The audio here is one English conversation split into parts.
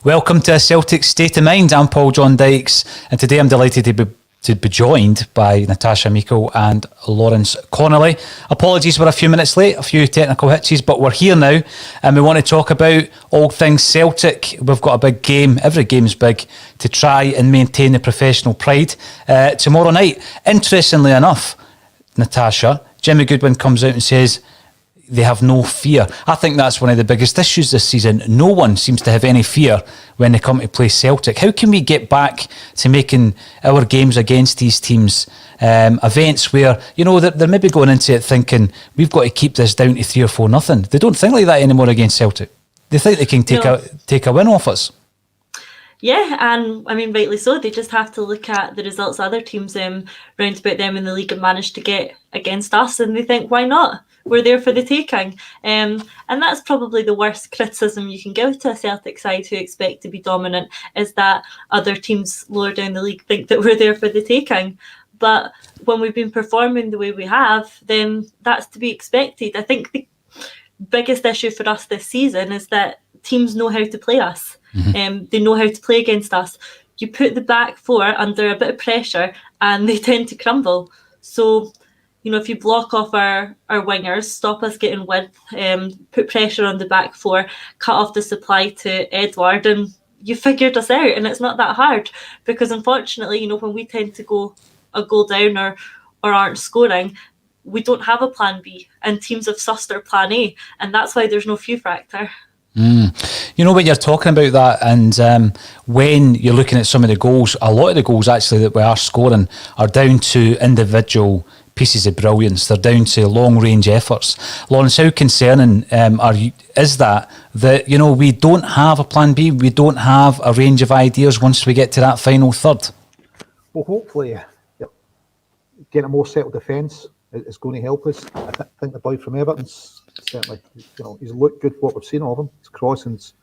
Welcome to Celtic State of Mind. I'm Paul John Dykes, and today I'm delighted to be joined by Natasha Meikle and Lawrence Connolly. Apologies, we're a few minutes late, a few technical hitches, but we're here now, and we want to talk about all things Celtic. We've got a big game, every game's big, to try and maintain the professional pride tomorrow night. Interestingly enough, Natasha, Jimmy Goodwin comes out and says they have no fear. I think that's one of the biggest issues this season. No one seems to have any fear when they come to play Celtic. How can we get back to making our games against these teams events where, you know, they're maybe going into it thinking we've got to keep this down to 3 or 4-0. They don't think like that anymore against Celtic. They think they can take a win off us. Yeah, and I mean, rightly so. They just have to look at the results other teams round about them in the league have managed to get against us, and they think, why not? We're there for the taking. And that's probably the worst criticism you can give to a Celtic side who expect to be dominant, is that other teams lower down the league think that we're there for the taking. But when we've been performing the way we have, then that's to be expected. I think the biggest issue for us this season is that teams know how to play us. Mm-hmm. They know how to play against us. You put the back four under a bit of pressure and they tend to crumble. So, you know, if you block off our wingers, stop us getting width, put pressure on the back four, cut off the supply to Edward, and you figured us out. And it's not that hard, because unfortunately, you know, when we tend to go a goal down or aren't scoring, we don't have a plan B, and teams have sussed our plan A, and that's why there's no few factor. You know, when you're talking about that, and when you're looking at some of the goals, a lot of the goals actually that we are scoring are down to individual pieces of brilliance. They're down to long-range efforts. Lawrence, how concerning is that, you know, we don't have a plan B, we don't have a range of ideas once we get to that final third? Well, hopefully, getting a more settled defence is going to help us. I think the boy from Everton's certainly, you know, he's looked good for what we've seen of him. His crossings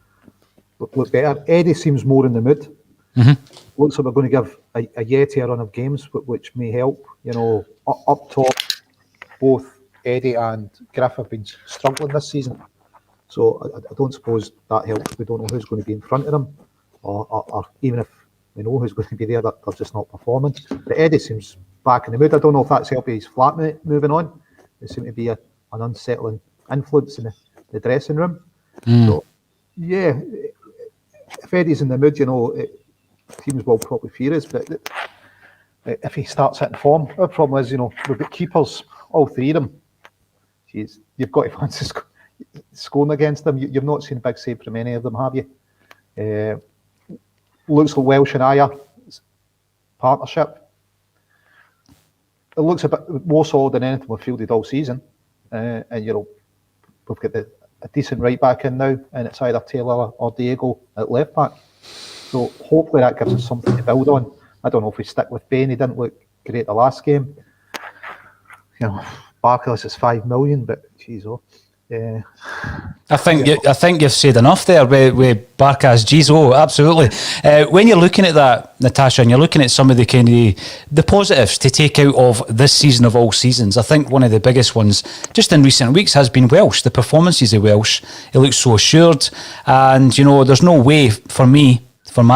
look better. Eddie seems more in the mood. Mm-hmm. Looks like we're going to give a Yeti a run of games, which may help. You know, up top, both Eddie and Griff have been struggling this season. So I don't suppose that helps. We don't know who's going to be in front of them, or even if we know who's going to be there, they're just not performing. But Eddie seems back in the mood. I don't know if that's helping his flatmate moving on. There seems to be an unsettling influence in the dressing room. So, yeah, if Eddie's in the mood, you know, teams will probably fear us, but if he starts hitting form, the problem is, you know, we've got keepers, all three of them. Jeez, you've got to fancy scoring against them. You've not seen a big save from any of them, have you? Looks like Welsh and Aya partnership. It looks a bit more solid than anything we've fielded all season. And, you know, we've got a decent right back in now, and it's either Taylor or Diego at left back. So hopefully that gives us something to build on. I don't know if we stick with Bain. He didn't look great the last game. You know, Barkless is 5 million, but geez, yeah. I think you've said enough there with Barkas. Geez, absolutely. When you're looking at that, Natasha, and you're looking at some of the kind of the positives to take out of this season of all seasons, I think one of the biggest ones just in recent weeks has been Welsh. The performances of Welsh, it looks so assured, and you know, there's no way for my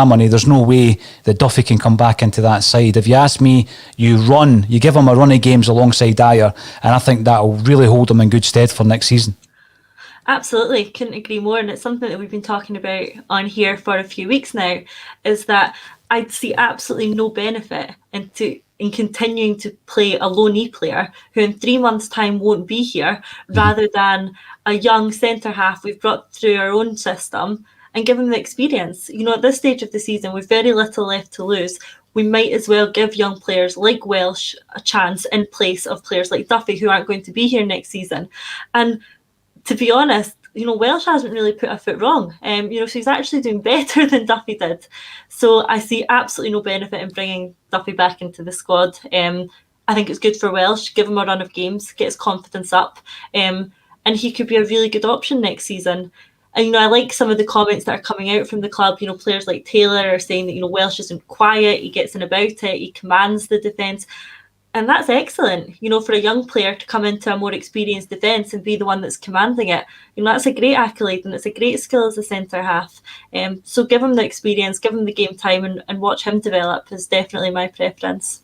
money, there's no way that Duffy can come back into that side. If you ask me, you give him a run of games alongside Dyer, and I think that'll really hold him in good stead for next season. Absolutely, couldn't agree more. And it's something that we've been talking about on here for a few weeks now, is that I'd see absolutely no benefit in continuing to play a low-knee player who in 3 months' time won't be here, rather than a young centre-half we've brought through our own system and give him the experience. You know, at this stage of the season, we've very little left to lose. We might as well give young players like Welsh a chance in place of players like Duffy, who aren't going to be here next season. And to be honest, you know, Welsh hasn't really put a foot wrong. You know, so he's actually doing better than Duffy did. So I see absolutely no benefit in bringing Duffy back into the squad. I think it's good for Welsh. Give him a run of games, get his confidence up, and he could be a really good option next season. And, you know, I like some of the comments that are coming out from the club. You know, players like Taylor are saying that, you know, Welsh isn't quiet, he gets in about it, he commands the defence. And that's excellent, for a young player to come into a more experienced defence and be the one that's commanding it. That's a great accolade, and it's a great skill as a centre half. So give him the experience, give him the game time, and watch him develop is definitely my preference.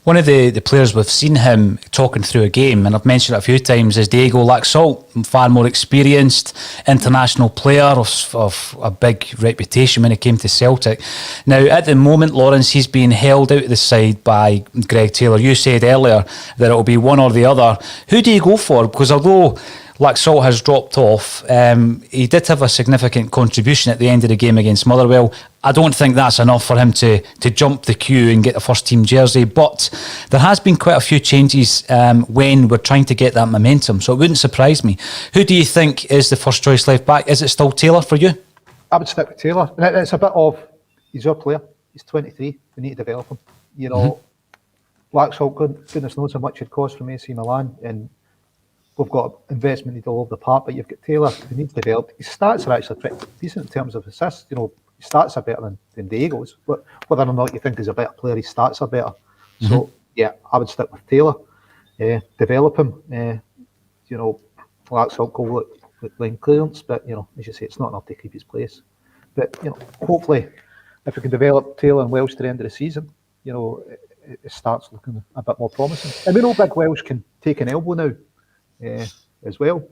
One of the players we've seen him talking through a game, and I've mentioned it a few times, is Diego Laxalt, far more experienced international player of a big reputation when it came to Celtic. Now, at the moment, Lawrence, he's being held out of the side by Greg Taylor. You said earlier that it'll be one or the other. Who do you go for? Because although Laxalt has dropped off, he did have a significant contribution at the end of the game against Motherwell. I don't think that's enough for him to jump the queue and get a first team jersey, but there has been quite a few changes when we're trying to get that momentum, so it wouldn't surprise me. Who do you think is the first choice left back? Is it still Taylor for you? I would stick with Taylor. And it's a bit of, he's our player, he's 23, we need to develop him. Laxalt, goodness knows how much it cost from AC Milan, and we've got investment needed all over the park, but you've got Taylor who needs to develop. His stats are actually pretty decent in terms of assists. His stats are better than Diego's. But whether or not you think he's a better player, his stats are better. Mm-hmm. So, yeah, I would stick with Taylor. Develop him. Laxalt go with line clearance, but, as you say, it's not enough to keep his place. But, hopefully, if we can develop Taylor and Welsh to the end of the season, it starts looking a bit more promising. And we know Big Welsh can take an elbow now. As well.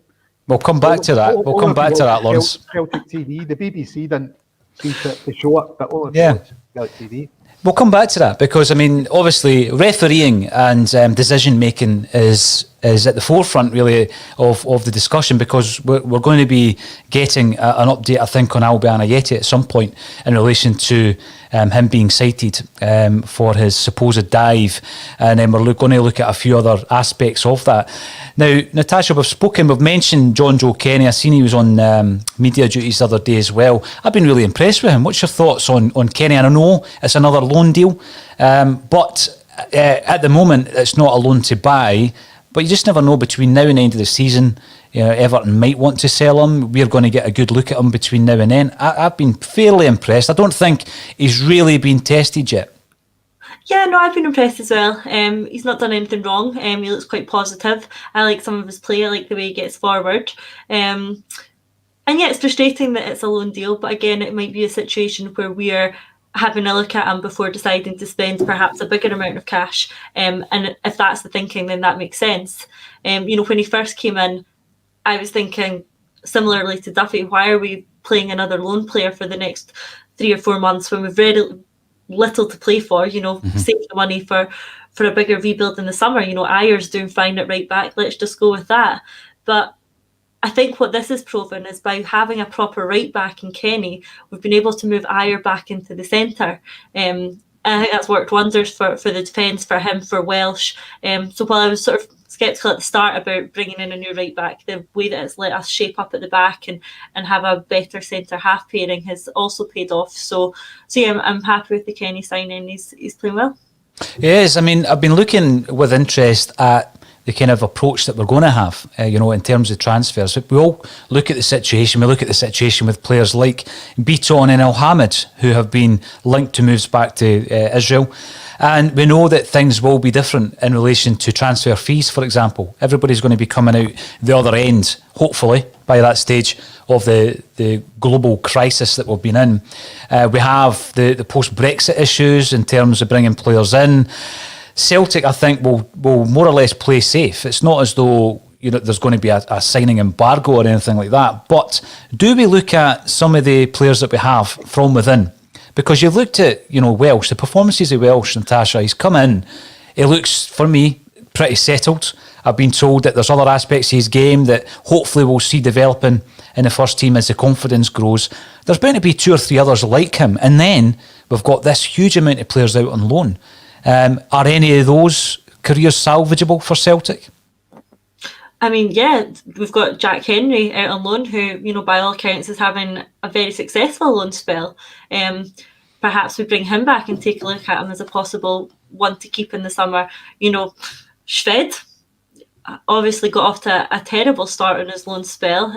We'll come back to that. We'll come back to that, Lawrence. Celtic TV, the BBC didn't seem to show it, but only Celtic TV. We'll come back to that because, obviously, refereeing and decision making is at the forefront, really, of the discussion, because we're going to be getting an update, I think, on Albion Ayeti at some point in relation to him being cited for his supposed dive, and then we're going to look at a few other aspects of that. Now, Natasha, we've mentioned John Joe Kenny. I seen he was on media duties the other day as well. I've been really impressed with him. What's your thoughts on Kenny? And I know it's another loan deal, but at the moment it's not a loan to buy. But you just never know. Between now and the end of the season, Everton might want to sell him. We're going to get a good look at him between now and then. I've been fairly impressed. I don't think he's really been tested yet. Yeah, no, I've been impressed as well. He's not done anything wrong. He looks quite positive. I like some of his play. I like the way he gets forward. And yeah, it's frustrating that it's a loan deal. But again, it might be a situation where we're having a look at him before deciding to spend perhaps a bigger amount of cash. And if that's the thinking, then that makes sense. When he first came in, I was thinking similarly to Duffy, why are we playing another loan player for the next 3 or 4 months when we've very little to play for, save the money for a bigger rebuild in the summer. Ayer's doing fine at right back. Let's just go with that. But I think what this has proven is by having a proper right back in Kenny, we've been able to move Ayer back into the centre. And I think that's worked wonders for the defence, for him, for Welsh. So while I was sort of sceptical at the start about bringing in a new right back, the way that it's let us shape up at the back and have a better centre half pairing has also paid off. So yeah, I'm happy with the Kenny signing. He's playing well. Yes, I've been looking with interest at the kind of approach that we're going to have, in terms of transfers. We all look at the situation. We look at the situation with players like Beaton and El Hamid, who have been linked to moves back to Israel. And we know that things will be different in relation to transfer fees, for example. Everybody's going to be coming out the other end, hopefully, by that stage of the global crisis that we've been in. We have the post-Brexit issues in terms of bringing players in. Celtic, I think, will more or less play safe. It's not as though there's going to be a signing embargo or anything like that. But do we look at some of the players that we have from within? Because you've looked at Welsh, the performances of Welsh, Natasha. He's come in. He looks, for me, pretty settled. I've been told that there's other aspects of his game that hopefully we'll see developing in the first team as the confidence grows. There's bound to be 2 or 3 others like him. And then we've got this huge amount of players out on loan. Are any of those careers salvageable for Celtic? Yeah, we've got Jack Henry out on loan, who, by all accounts, is having a very successful loan spell. Perhaps we bring him back and take a look at him as a possible one to keep in the summer. Shved obviously got off to a terrible start in his loan spell,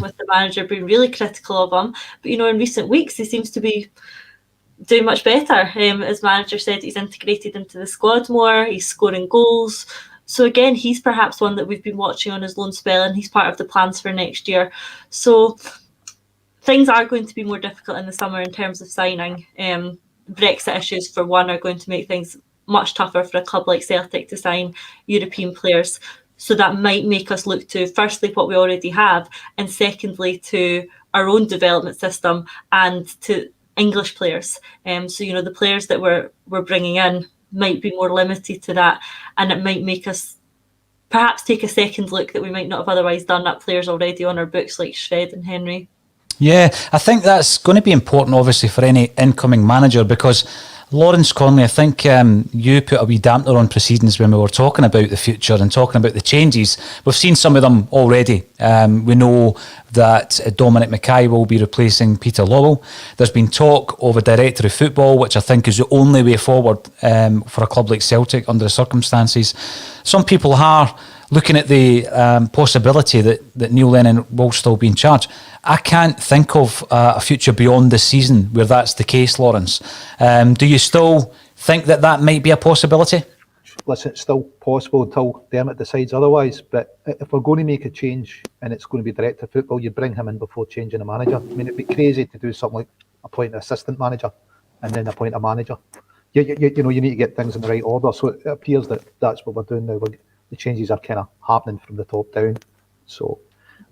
with the manager being really critical of him. But, in recent weeks, he seems to be doing much better. As manager said, he's integrated into the squad more, he's scoring goals. So again, he's perhaps one that we've been watching on his loan spell, and he's part of the plans for next year. So things are going to be more difficult in the summer in terms of signing. Brexit issues, for one, are going to make things much tougher for a club like Celtic to sign European players. So that might make us look to, firstly, what we already have, and secondly, to our own development system and to English players. So, the players that we're bringing in might be more limited to that, and it might make us perhaps take a second look that we might not have otherwise done at players already on our books like Shred and Henry. Yeah, I think that's going to be important, obviously, for any incoming manager, because Lawrence Connolly, I think you put a wee dampener on proceedings when we were talking about the future and talking about the changes. We've seen some of them already. We know that Dominic Mackay will be replacing Peter Lowell. There's been talk of a director of football, which I think is the only way forward for a club like Celtic under the circumstances. Some people are looking at the possibility that Neil Lennon will still be in charge. I can't think of a future beyond this season where that's the case, Lawrence. Do you still think that might be a possibility? Listen, it's still possible until Dermot decides otherwise. But if we're going to make a change and it's going to be director of football, you bring him in before changing a manager. I mean, it'd be crazy to do something like appoint an assistant manager and then appoint a manager. You need to get things in the right order. So it appears that that's what we're doing now. The changes are kind of happening from the top down. So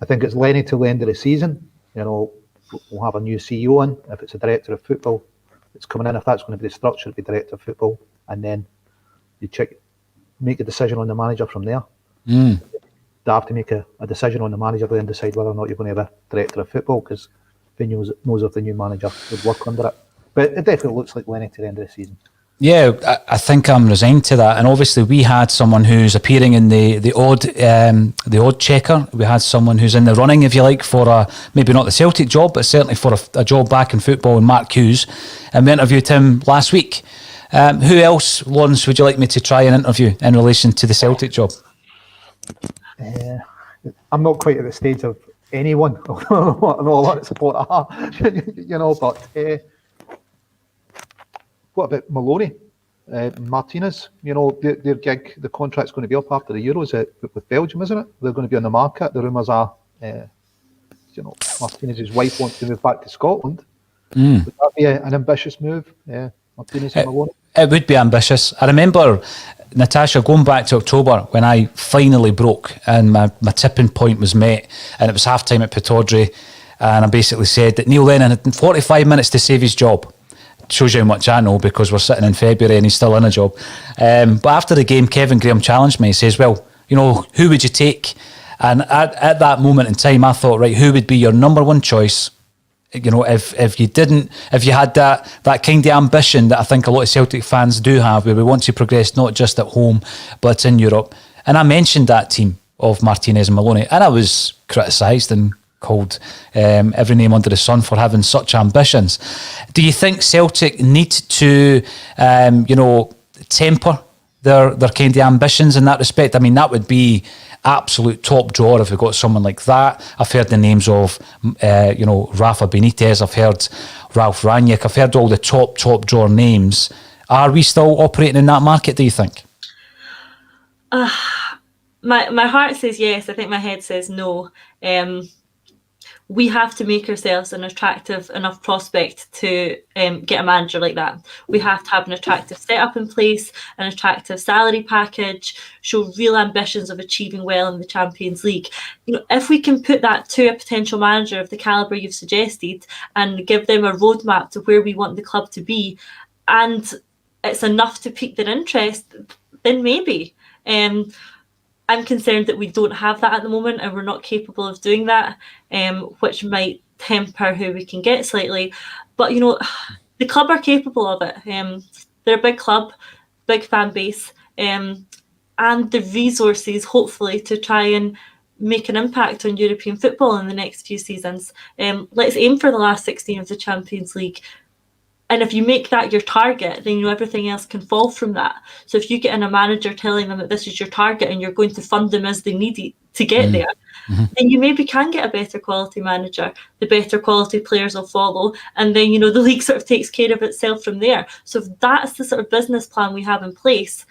I think it's Lenny till the end of the season. We'll have a new CEO in. If it's a director of football, it's coming in. If that's going to be the structure, it'll be director of football. And then you make a decision on the manager from there. They have to make a decision on the manager, then decide whether or not you're going to have a director of football, because they knows if the new manager would work under it. But it definitely looks like Lenny to the end of the season. Yeah, I think I'm resigned to that. And obviously, we had someone who's appearing in the odd checker. We had someone who's in the running, if you like, for maybe not the Celtic job, but certainly for a job back in football, in Mark Hughes. And we interviewed him last week. Who else, Lawrence, would you like me to try and interview in relation to the Celtic job? I'm not quite at the stage of anyone. I know a lot of support I have, but what about Maloney, Martinez? Their gig, the contract's going to be up after the Euros with Belgium, isn't it? They're going to be on the market. The rumours are, Martinez's wife wants to move back to Scotland. Would that be an ambitious move? Martinez and Maloney? It would be ambitious. I remember, Natasha, going back to October when I finally broke and my tipping point was met, and it was half-time at Pittodrie, and I basically said that Neil Lennon had 45 minutes to save his job. Shows you how much I know, because we're sitting in February and he's still in a job. But after the game, Kevin Graham challenged me. He says, well, who would you take? And at that moment in time, I thought, right, who would be your number one choice? If you had that kind of ambition that I think a lot of Celtic fans do have, where we want to progress not just at home, but in Europe. And I mentioned that team of Martinez and Maloney, and I was criticised and called every name under the sun for having such ambitions. Do you think Celtic need to, temper their kind of ambitions in that respect? I mean, that would be absolute top drawer if we got someone like that. I've heard the names of, Rafa Benitez. I've heard Ralph Rangnick. I've heard all the top drawer names. Are we still operating in that market, do you think? My heart says yes. I think my head says no. We have to make ourselves an attractive enough prospect to get a manager like that. We have to have an attractive setup in place, an attractive salary package, show real ambitions of achieving well in the Champions League. If we can put that to a potential manager of the calibre you've suggested and give them a roadmap to where we want the club to be, and it's enough to pique their interest, then maybe. I'm concerned that we don't have that at the moment, and we're not capable of doing that, which might temper who we can get slightly. But, the club are capable of it. They're a big club, big fan base, and the resources, hopefully, to try and make an impact on European football in the next few seasons. Let's aim for the last 16 of the Champions League. And if you make that your target, then everything else can fall from that. So if you get in a manager telling them that this is your target and you're going to fund them as they need it to get there, then you maybe can get a better quality manager. The better quality players will follow, and then the league sort of takes care of itself from there. So if that's the sort of business plan we have in place,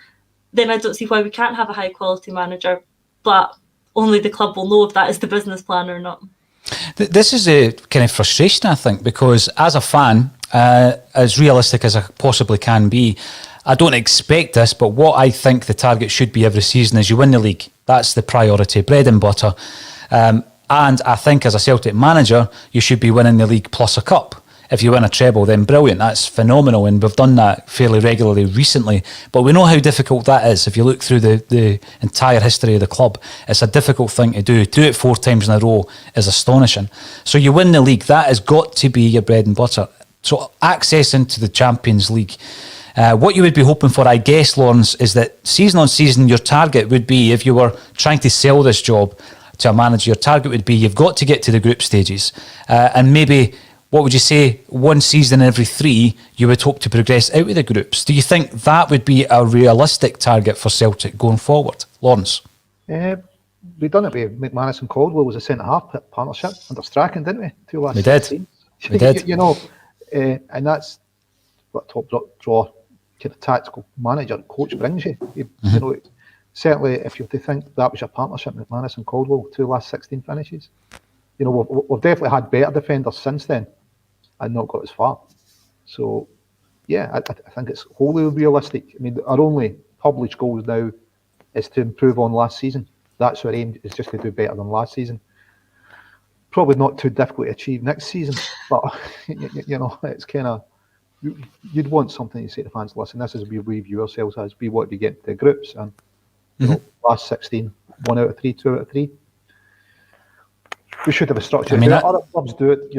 then I don't see why we can't have a high quality manager, but only the club will know if that is the business plan or not. This is a kind of frustration, I think, because as a fan, as realistic as I possibly can be, I don't expect this, but what I think the target should be every season is you win the league. That's the priority, bread and butter. And I think as a Celtic manager, you should be winning the league plus a cup. If you win a treble, then brilliant. That's phenomenal. And we've done that fairly regularly recently. But we know how difficult that is. If you look through the entire history of the club, it's a difficult thing to do. Do it 4 times in a row is astonishing. So you win the league. That has got to be your bread and butter. So access into the Champions League. What you would be hoping for, I guess, Lawrence, is that season on season, your target would be, if you were trying to sell this job to a manager, your target would be you've got to get to the group stages. And maybe, what would you say, 1 season every 3, you would hope to progress out of the groups. Do you think that would be a realistic target for Celtic going forward? Lawrence? We done it with McManus and Caldwell was a centre-half partnership under Strachan, didn't we? 2 last We did. seasons. We did. And that's what top draw kind of tactical manager coach brings you. Certainly if you have to think that was your partnership with McManus and Caldwell, 2 last 16 finishes. We've definitely had better defenders since then and not got as far. So, yeah, I think it's wholly realistic. I mean, our only published goals now is to improve on last season. That's our aim, is just to do better than last season. Probably not too difficult to achieve next season, but, it's kind of, you'd want something to say to fans, listen, this is where we view ourselves as, we want to get into the groups, and last 16, 1 out of 3, 2 out of 3. We should have a structure. Other clubs do it,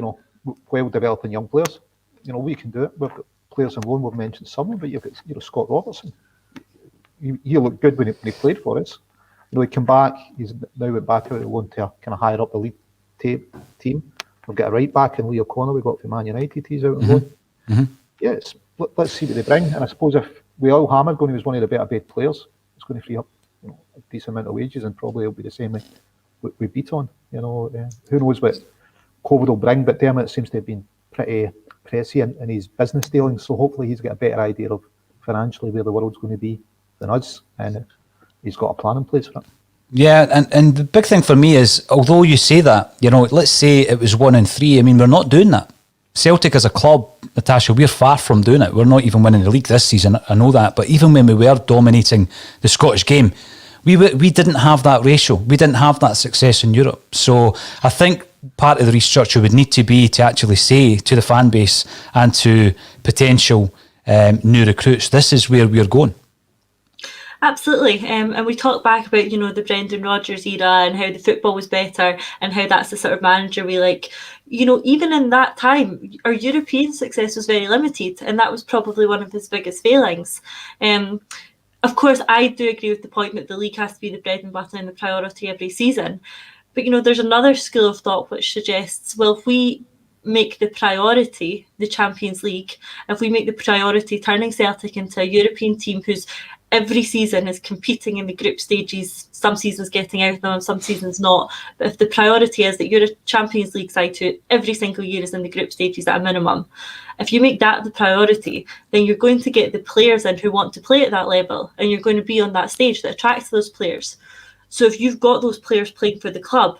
while developing young players. We can do it. We've got players on loan, we've mentioned some, but you've got, Scott Robertson. He looked good when he played for us. He came back, he's now went back out of loan to kind of higher up the league team. We've got a right back in Lee O'Connor, we got from Man United, he's out on loan. Yeah, let's see what they bring. And I suppose if we all hammered going, he was one of the better paid players, it's going to free up a decent amount of wages, and probably it'll be the same we beat on. Who knows what COVID will bring, but Dermot seems to have been pretty prescient in his business dealings, so hopefully he's got a better idea of financially where the world's going to be than us, and he's got a plan in place for it. Yeah, and the big thing for me is, although you say that, let's say it was 1 and 3, I mean, we're not doing that. Celtic as a club, Natasha, we're far from doing it. We're not even winning the league this season, I know that, but even when we were dominating the Scottish game, we didn't have that ratio. We didn't have that success in Europe. So I think part of the restructure would need to be to actually say to the fan base and to potential new recruits, this is where we're going. Absolutely. And we talked back about, the Brendan Rodgers era and how the football was better and how that's the sort of manager we like. Even in that time, our European success was very limited, and that was probably one of his biggest failings. Of course, I do agree with the point that the league has to be the bread and butter and the priority every season. But, there's another school of thought which suggests, well, if we make the priority the Champions League, if we make the priority turning Celtic into a European team who's every season is competing in the group stages, some seasons getting out of them, some seasons not. But if the priority is that you're a Champions League side who every single year is in the group stages at a minimum, if you make that the priority, then you're going to get the players in who want to play at that level, and you're going to be on that stage that attracts those players. So if you've got those players playing for the club,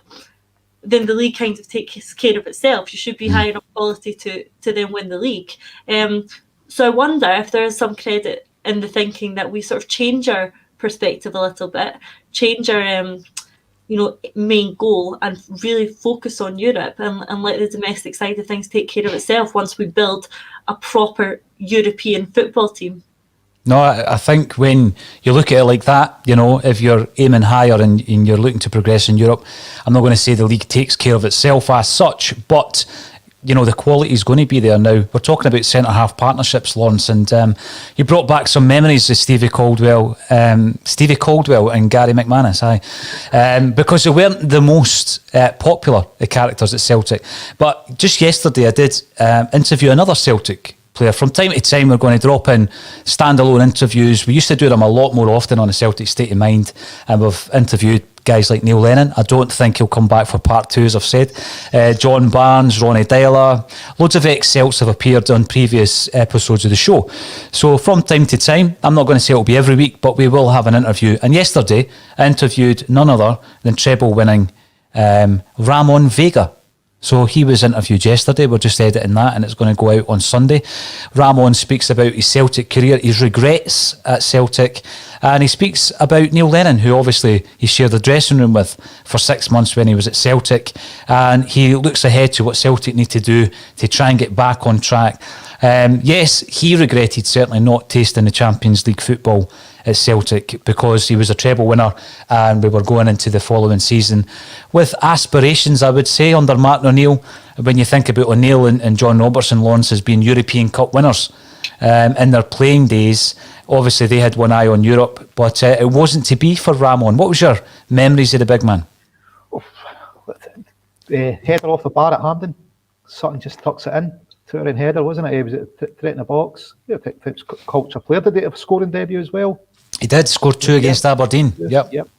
then the league kind of takes care of itself. You should be high enough quality to then win the league. So I wonder if there is some credit in the thinking that we sort of change our perspective a little bit, change our main goal, and really focus on Europe and let the domestic side of things take care of itself once we build a proper European football team. No, I think when you look at it like that, if you're aiming higher and you're looking to progress in Europe, I'm not going to say the league takes care of itself as such, but the quality is going to be there. Now, we're talking about centre-half partnerships, Lawrence, and you brought back some memories of Stevie Caldwell and Gary McManus, because they weren't the most popular characters at Celtic. But just yesterday, I did interview another Celtic player. From time to time, we're going to drop in standalone interviews. We used to do them a lot more often on the Celtic State of Mind, and we've interviewed guys like Neil Lennon. I don't think he'll come back for part 2, as I've said. John Barnes, Ronnie Dyler, loads of ex-Celts have appeared on previous episodes of the show. So from time to time, I'm not going to say it'll be every week, but we will have an interview. And yesterday, I interviewed none other than treble-winning Ramon Vega. So he was interviewed yesterday. We're just editing that, and it's going to go out on Sunday. Ramon speaks about his Celtic career, his regrets at Celtic, and he speaks about Neil Lennon, who obviously he shared the dressing room with for 6 months when he was at Celtic, and he looks ahead to what Celtic need to do to try and get back on track. Yes, he regretted certainly not tasting the Champions League football at Celtic, because he was a treble winner and we were going into the following season with aspirations, I would say, under Martin O'Neill. When you think about O'Neill and John Robertson, Lawrence, as being European Cup winners in their playing days, obviously they had one eye on Europe, but it wasn't to be for Ramon. What was your memories of the big man? Header off the bar at Hampden. Sutton just tucks it in. Touring header, wasn't it? He was threat in the box. Yeah, I think it's culture player. Did he have a scoring debut as well? He did score 2 against Aberdeen. Yep.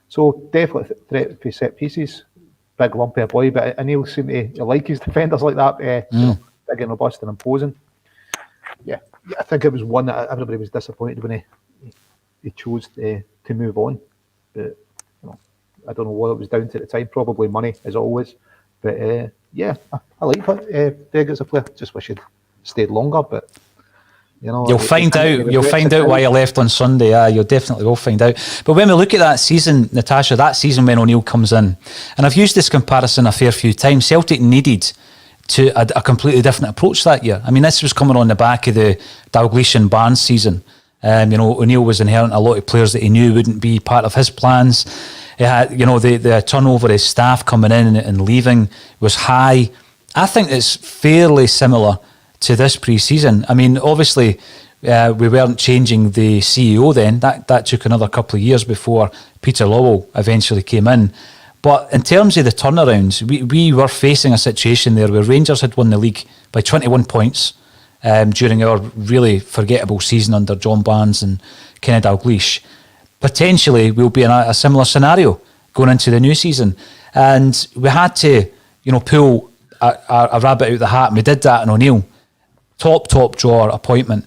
So definitely threat for set pieces. Big lumpy boy, but Neil seemed to like his defenders like that. Big and robust and imposing. Yeah, I think it was one that everybody was disappointed when he chose to move on. But I don't know what it was down to at the time. Probably money, as always. But yeah, I like Vega as a player. Just wish he'd stayed longer, but you'll find out. You'll find out why he left on Sunday. You definitely will find out. But when we look at that season, Natasha, that season when O'Neill comes in, and I've used this comparison a fair few times, Celtic needed a completely different approach that year. I mean, this was coming on the back of the Dalglish and Barnes season. O'Neill was inheriting a lot of players that he knew wouldn't be part of his plans. He had, the turnover of staff coming in and leaving was high. I think it's fairly similar to this pre-season. I mean, obviously, we weren't changing the CEO then. That took another couple of years before Peter Lowell eventually came in. But in terms of the turnarounds, we were facing a situation there where Rangers had won the league by 21 points during our really forgettable season under John Barnes and Kenny Dalglish. Potentially, we'll be in a similar scenario going into the new season. And we had to, pull a rabbit out of the hat, and we did that in O'Neill. Top drawer appointment.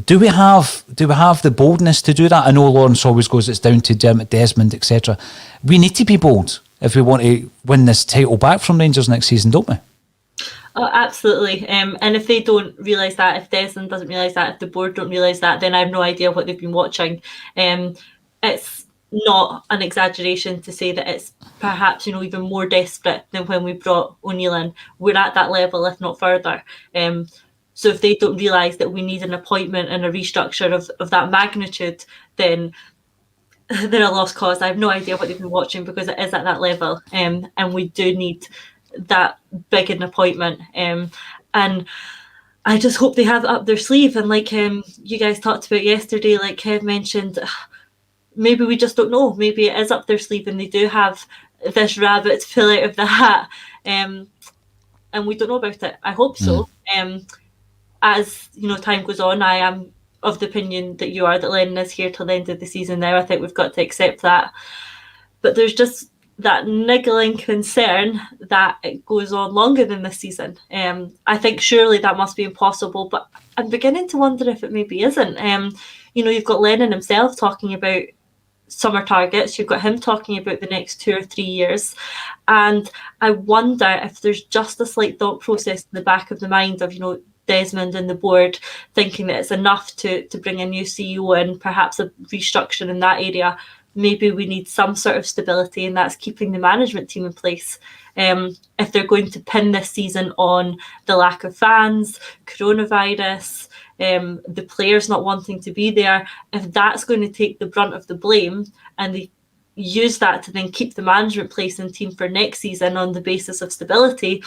Do we have the boldness to do that? I know Lawrence always goes, it's down to Dermot Desmond, etc. We need to be bold if we want to win this title back from Rangers next season, don't we? Oh, absolutely. And if they don't realise that, if Desmond doesn't realise that, if the board don't realise that, then I have no idea what they've been watching. It's not an exaggeration to say that it's perhaps, even more desperate than when we brought O'Neill in. We're at that level, if not further. So if they don't realise that we need an appointment and a restructure of that magnitude, then they're a lost cause. I have no idea what they've been watching, because it is at that level. And we do need that big an appointment. And I just hope they have it up their sleeve. And like you guys talked about yesterday, like Kev mentioned, maybe we just don't know. Maybe it is up their sleeve and they do have this rabbit to pull out of the hat. And we don't know about it. I hope so. As time goes on, I am of the opinion that you are, that Lennon is here till the end of the season now. I think we've got to accept that. But there's just that niggling concern that it goes on longer than this season. I think surely that must be impossible, but I'm beginning to wonder if it maybe isn't. You've got Lennon himself talking about summer targets. You've got him talking about the next 2 or 3 years. And I wonder if there's just a slight thought process in the back of the mind of, Desmond and the board thinking that it's enough to bring a new CEO in, perhaps a restructure in that area. Maybe we need some sort of stability, and that's keeping the management team in place. If they're going to pin this season on the lack of fans, coronavirus, the players not wanting to be there, if that's going to take the brunt of the blame and they use that to then keep the management place and team for next season on the basis of stability,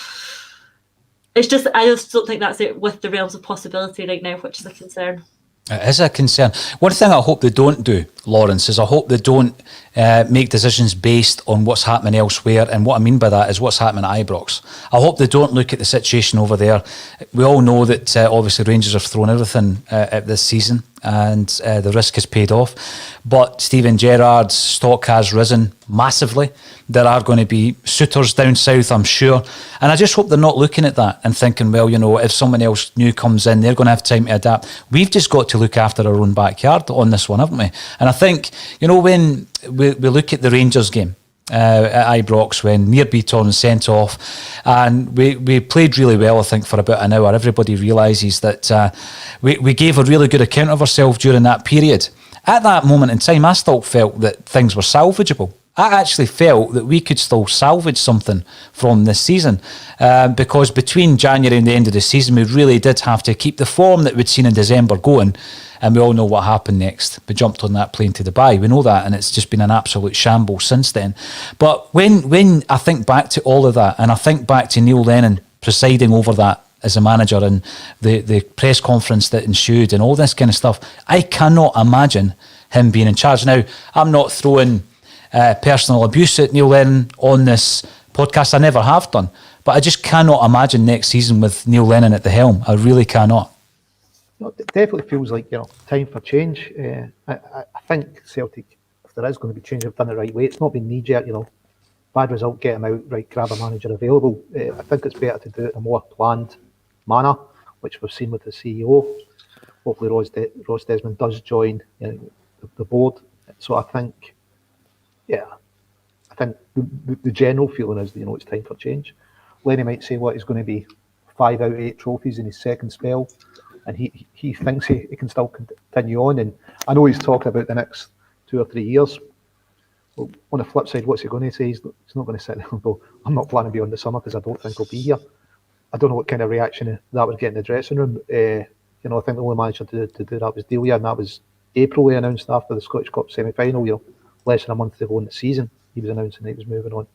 I just don't think that's it with the realms of possibility right now, which is a concern. It is a concern. One thing I hope they don't do, Lawrence, is I hope they don't make decisions based on what's happening elsewhere. And what I mean by that is what's happening at Ibrox. I hope they don't look at the situation over there. We all know that obviously Rangers have thrown everything at this season, and the risk has paid off. But Steven Gerrard's stock has risen massively. There are going to be suitors down south, I'm sure. And I just hope they're not looking at that and thinking, well, you know, if someone else new comes in, they're going to have time to adapt. We've just got to look after our own backyard on this one, haven't we? And I think, you know, when we look at the Rangers game at Ibrox, when Near Beaton was sent off, and we played really well, I think, for about an hour. Everybody realises that we gave a really good account of ourselves during that period. At that moment in time, I still felt that things were salvageable. I actually felt that we could still salvage something from this season, because between January and the end of the season, we really did have to keep the form that we'd seen in December going, and we all know what happened next. We jumped on that plane to Dubai. We know that, and it's just been an absolute shambles since then. But when I think back to all of that, and I think back to Neil Lennon presiding over that as a manager, and the press conference that ensued and all this kind of stuff, I cannot imagine him being in charge. Now, I'm not throwing personal abuse at Neil Lennon on this podcast. I never have done. But I just cannot imagine next season with Neil Lennon at the helm. I really cannot. No, it definitely feels like, you know, time for change. I think Celtic, if there is going to be change, have done it the right way. It's not been knee-jerk, you know, bad result, get him out, right, grab a manager available. I think it's better to do it in a more planned manner, which we've seen with the CEO. Hopefully Ross Desmond does join, you know, the board. So I think, yeah, I think the general feeling is that, you know, it's time for change. Lenny might say what is going to be 5 out of 8 trophies in his second spell, and he thinks he can still continue on. And I know he's talking about the next 2 or 3 years. Well, on the flip side, what's he going to say? He's not going to sit there and go, I'm not planning beyond the summer because I don't think I'll be here. I don't know what kind of reaction that would get in the dressing room. You know, I think the only manager to do that was Delia, and that was April. He announced after the Scottish Cup semi-final, you know, less than a month to go in the season. He was announcing that he was moving on.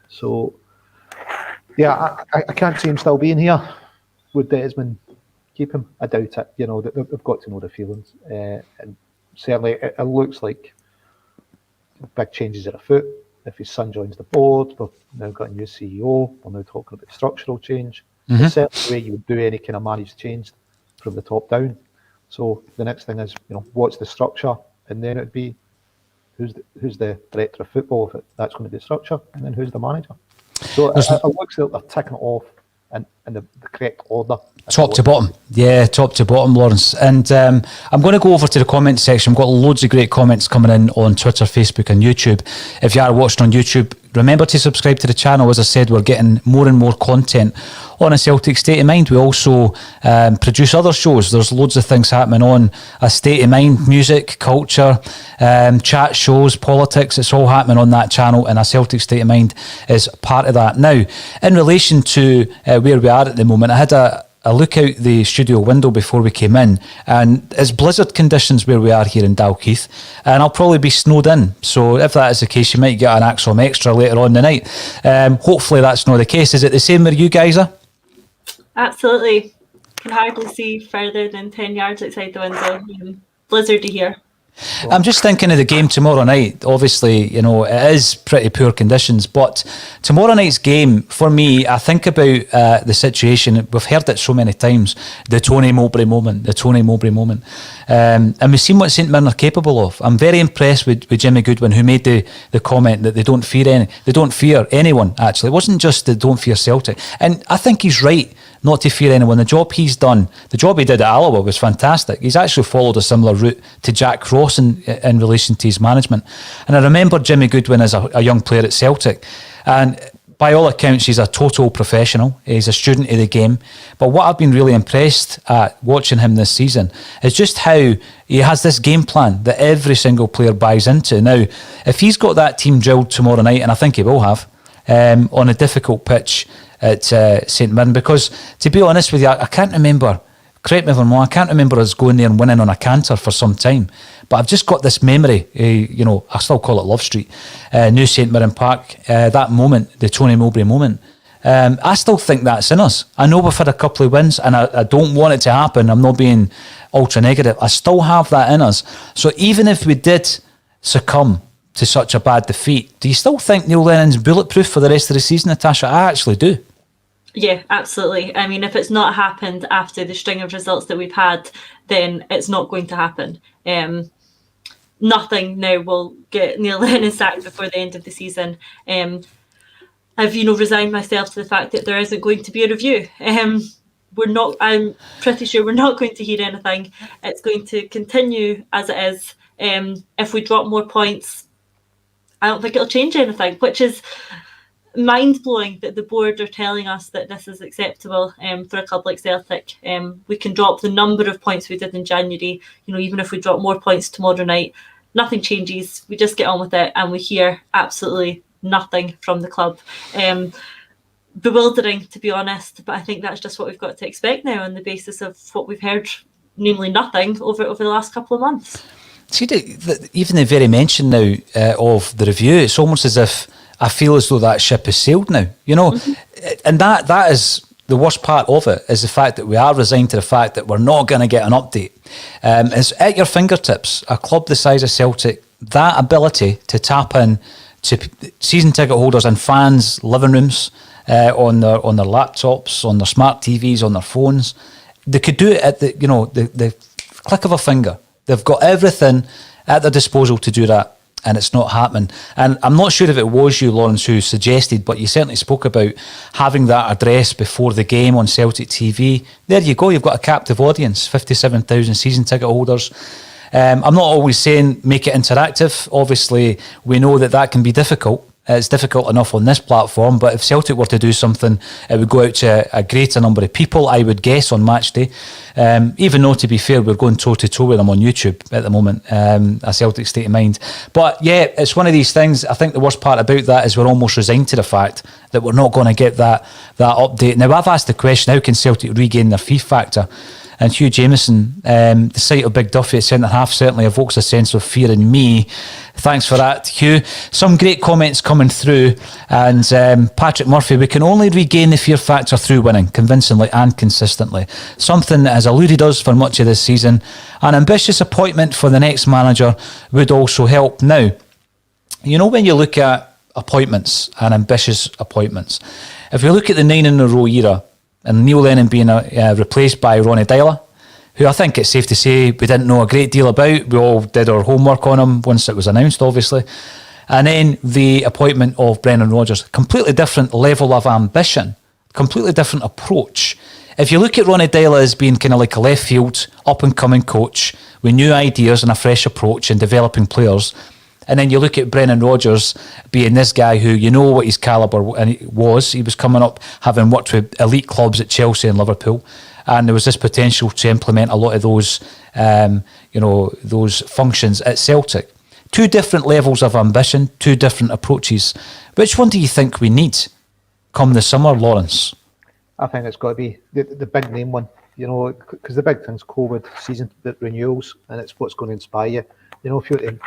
So, yeah, I can't see him still being here. Would Desmond keep him? I doubt it. You know, they've got to know the feelings. And certainly it looks like big changes are afoot. If his son joins the board, we've now got a new CEO. We're now talking about structural change. Mm-hmm. It's certainly the way you would do any kind of managed change from the top down. So the next thing is, you know, what's the structure? And then it'd be who's the director of football, if that's going to be the structure, and then who's the manager. So it looks like they're ticking it off in the correct order. Top to bottom. Yeah, top to bottom, Lawrence. And I'm going to go over to the comment section. We've got loads of great comments coming in on Twitter, Facebook and YouTube. If you are watching on YouTube, remember to subscribe to the channel. As I said, we're getting more and more content on A Celtic State of Mind. We also produce other shows. There's loads of things happening on A State of Mind, music, culture, chat shows, politics. It's all happening on that channel, and A Celtic State of Mind is part of that. Now, in relation to where we are at the moment, I had a look out the studio window before we came in, and it's blizzard conditions where we are here in Dalkeith, and I'll probably be snowed in. So if that is the case, you might get an ACSOM extra later on the night. Hopefully that's not the case. Is it the same where you guys are? Absolutely. Can hardly see further than 10 yards outside the window. Blizzardy here. I'm just thinking of the game tomorrow night. Obviously, you know, it is pretty poor conditions, but tomorrow night's game, for me, I think about the situation. We've heard it so many times, the Tony Mowbray moment. And we've seen what St Mirren are capable of. I'm very impressed with Jimmy Goodwin, who made the comment that they don't fear anyone, actually. It wasn't just they don't fear Celtic. And I think he's right not to fear anyone. The job he's done, the job he did at Alloa was fantastic. He's actually followed a similar route to Jack Ross in relation to his management. And I remember Jimmy Goodwin as a young player at Celtic, and by all accounts he's a total professional. He's a student of the game. But what I've been really impressed at watching him this season is just how he has this game plan that every single player buys into. Now, if he's got that team drilled tomorrow night, and I think he will have, on a difficult pitch at St Mirren, because to be honest with you, I can't remember, correct me if I'm wrong, I can't remember us going there and winning on a canter for some time, but I've just got this memory, you know, I still call it Love Street, New St Mirren Park, that moment, the Tony Mowbray moment, I still think that's in us. I know we've had a couple of wins, and I don't want it to happen. I'm not being ultra negative. I still have that in us. So even if we did succumb to such a bad defeat, do you still think Neil Lennon's bulletproof for the rest of the season, Natasha? I actually do. Yeah, absolutely. I mean, if it's not happened after the string of results that we've had, then it's not going to happen. Nothing now will get Neil Lennon sacked before the end of the season. I've, resigned myself to the fact that there isn't going to be a review. I'm pretty sure we're not going to hear anything. It's going to continue as it is. If we drop more points, I don't think it'll change anything, which is mind-blowing that the board are telling us that this is acceptable for a club like Celtic. We can drop the number of points we did in January. Even if we drop more points tomorrow night, nothing changes. We just get on with it, and we hear absolutely nothing from the club. Bewildering, to be honest, but I think that's just what we've got to expect now on the basis of what we've heard, namely nothing, over the last couple of months. See, even the very mention now of the review, it's almost as if I feel as though that ship has sailed now, and that is the worst part of it, is the fact that we are resigned to the fact that we're not going to get an update. It's at your fingertips. A club the size of Celtic, that ability to tap in to season ticket holders and fans' living rooms, on their laptops, on their smart TVs, on their phones, they could do it at the click of a finger. They've got everything at their disposal to do that, and it's not happening. And I'm not sure if it was you, Lawrence, who suggested, but you certainly spoke about having that address before the game on Celtic TV. There you go, you've got a captive audience, 57,000 season ticket holders. I'm not always saying make it interactive. Obviously, we know that can be difficult. It's difficult enough on this platform, but if Celtic were to do something, it would go out to a greater number of people, I would guess, on match day. Even though, to be fair, we're going toe-to-toe with them on YouTube at the moment, a Celtic State of Mind. But yeah, it's one of these things. I think the worst part about that is we're almost resigned to the fact that we're not going to get that update. Now, I've asked the question, how can Celtic regain their fee factor? And Hugh Jameson, the sight of Big Duffy at centre-half certainly evokes a sense of fear in me. Thanks for that, Hugh. Some great comments coming through. And Patrick Murphy, we can only regain the fear factor through winning, convincingly and consistently. Something that has eluded us for much of this season. An ambitious appointment for the next manager would also help. Now, when you look at appointments and ambitious appointments, if you look at the 9-in-a-row era, and Neil Lennon being replaced by Ronnie Deila, who I think it's safe to say we didn't know a great deal about. We all did our homework on him once it was announced, obviously. And then the appointment of Brendan Rodgers, completely different level of ambition, completely different approach. If you look at Ronnie Deila as being kind of like a left field, up-and-coming coach with new ideas and a fresh approach and developing players, and then you look at Brendan Rodgers being this guy who, what his calibre was. He was coming up having worked with elite clubs at Chelsea and Liverpool. And there was this potential to implement a lot of those, those functions at Celtic. Two different levels of ambition, two different approaches. Which one do you think we need come the summer, Lawrence? I think it's got to be the big name one, because the big thing's COVID season, the renewals, and it's what's going to inspire you. If you were to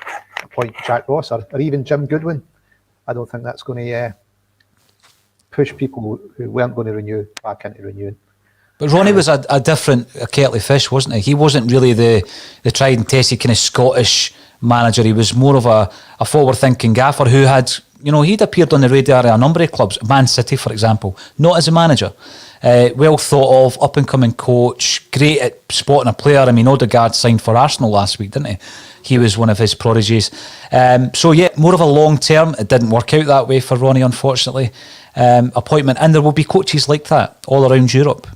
appoint Jack Ross or even Jim Goodwin, I don't think that's going to push people who weren't going to renew back into renewing. But Ronnie was a different kettle of fish, wasn't he? He wasn't really the tried and tested kind of Scottish manager. He was more of a forward-thinking gaffer who had, he'd appeared on the radar of a number of clubs, Man City, for example, not as a manager. Well thought of, up-and-coming coach, great at spotting a player. I mean, Odegaard signed for Arsenal last week, didn't he? He was one of his prodigies. So, yeah, more of a long-term. It didn't work out that way for Ronnie, unfortunately. Appointment. And there will be coaches like that all around Europe.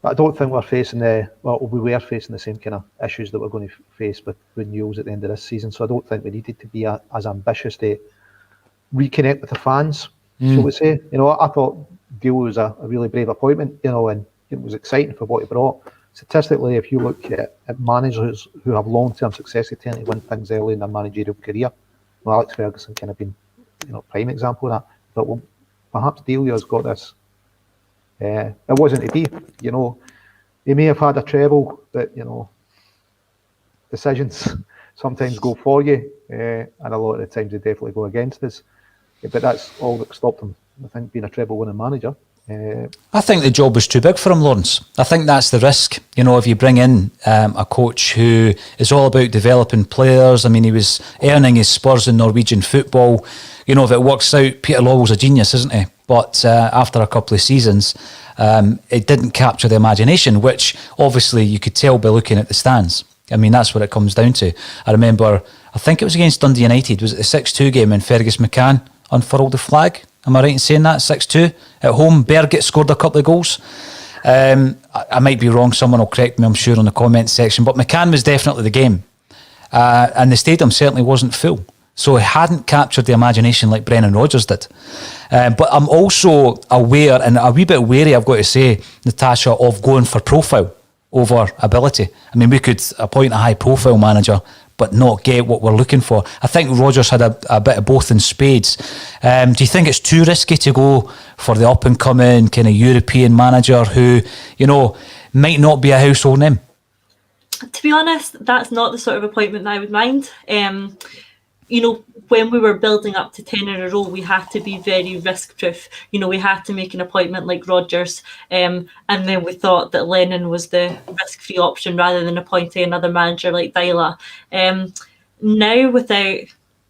But I don't think we were facing the same kind of issues that we're going to face with renewals at the end of this season. So I don't think we needed to be as ambitious to reconnect with the fans, shall we say. I thought Deal was a really brave appointment, and it was exciting for what he brought. Statistically, if you look at managers who have long-term success, they tend to win things early in their managerial career. Alex Ferguson kind of been, prime example of that. But perhaps Delio's got this. It wasn't to be, he may have had a treble, but decisions sometimes go for you, and a lot of the times they definitely go against us. But that's all that stopped him I think, being a treble-winning manager. I think the job was too big for him, Lawrence. I think that's the risk. You know, if you bring in a coach who is all about developing players, I mean, he was earning his spurs in Norwegian football. You know, if it works out, Peter Lawwell's a genius, isn't he? But after a couple of seasons, it didn't capture the imagination, which obviously you could tell by looking at the stands. I mean, that's what it comes down to. I remember, I think it was against Dundee United, was it the 6-2 game when Fergus McCann unfurled the flag? Am I right in saying that? 6-2 at home. Bergett scored a couple of goals. I might be wrong. Someone will correct me, I'm sure, on the comments section. But McCann was definitely the game. And the stadium certainly wasn't full. So he hadn't captured the imagination like Brendan Rodgers did. But I'm also aware, and a wee bit wary, I've got to say, Natasha, of going for profile over ability. I mean, we could appoint a high-profile manager but not get what we're looking for. I think Rodgers had a bit of both in spades. Do you think it's too risky to go for the up-and-coming kind of European manager who, you know, might not be a household name? To be honest, that's not the sort of appointment that I would mind. You know, when we were building up to 10 in a row, we had to be very risk-proof. You know, we had to make an appointment like Rodgers, and then we thought that Lennon was the risk-free option rather than appointing another manager like Dyla. Now without,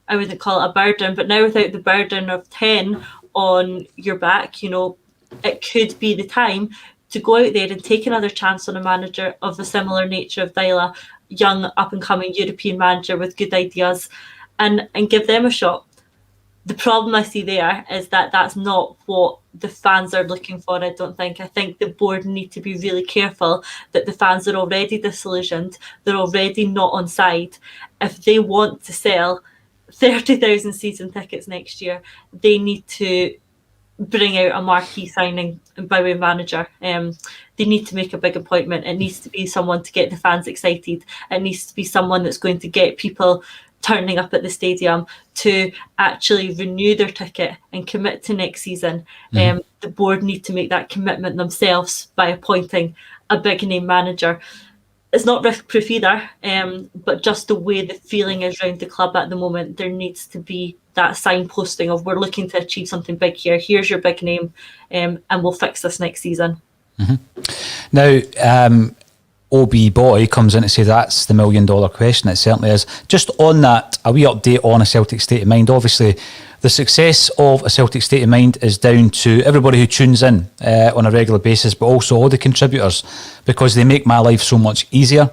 I wouldn't call it a burden, but now without the burden of 10 on your back, you know, it could be the time to go out there and take another chance on a manager of the similar nature of Dyla, young, up-and-coming European manager with good ideas, and give them a shot. The problem I see there is that that's not what the fans are looking for, I don't think. I think the board need to be really careful that the fans are already disillusioned, they're already not on side. If they want to sell 30,000 season tickets next year, they need to bring out a marquee signing by way of manager. They need to make a big appointment. It needs to be someone to get the fans excited. It needs to be someone that's going to get people turning up at the stadium to actually renew their ticket and commit to next season. The board need to make that commitment themselves by appointing a big name manager. It's not risk proof either, but just the way the feeling is around the club at the moment, there needs to be that signposting of, we're looking to achieve something big here, here's your big name, and we'll fix this next season. Now, OB Boy comes in to say that's the $1 million question. It certainly is. Just on that, a wee update on A Celtic State of Mind. Obviously, the success of A Celtic State of Mind is down to everybody who tunes in on a regular basis, but also all the contributors, because they make my life so much easier.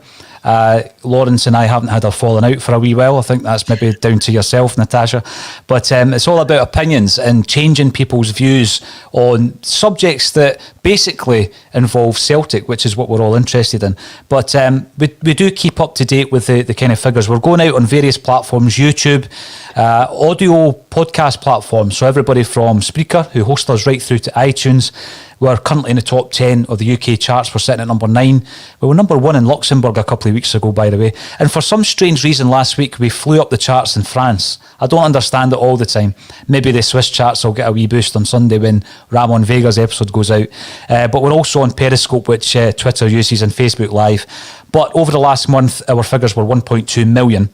Lawrence and I haven't had a falling out for a wee while. I think that's maybe down to yourself, Natasha. But it's all about opinions and changing people's views on subjects that basically involve Celtic, which is what we're all interested in. But we do keep up to date with the kind of figures. We're going out on various platforms, YouTube, audio podcast platforms. So everybody from Spreaker, who host us, right through to iTunes. We're currently in the top 10 of the UK charts. We're sitting at number 9. We were number 1 in Luxembourg a couple of weeks ago, by the way. And for some strange reason last week, we flew up the charts in France. I don't understand it all the time. Maybe the Swiss charts will get a wee boost on Sunday when Ramon Vega's episode goes out. But we're also on Periscope, which Twitter uses, and Facebook Live. But over the last month, our figures were 1.2 million,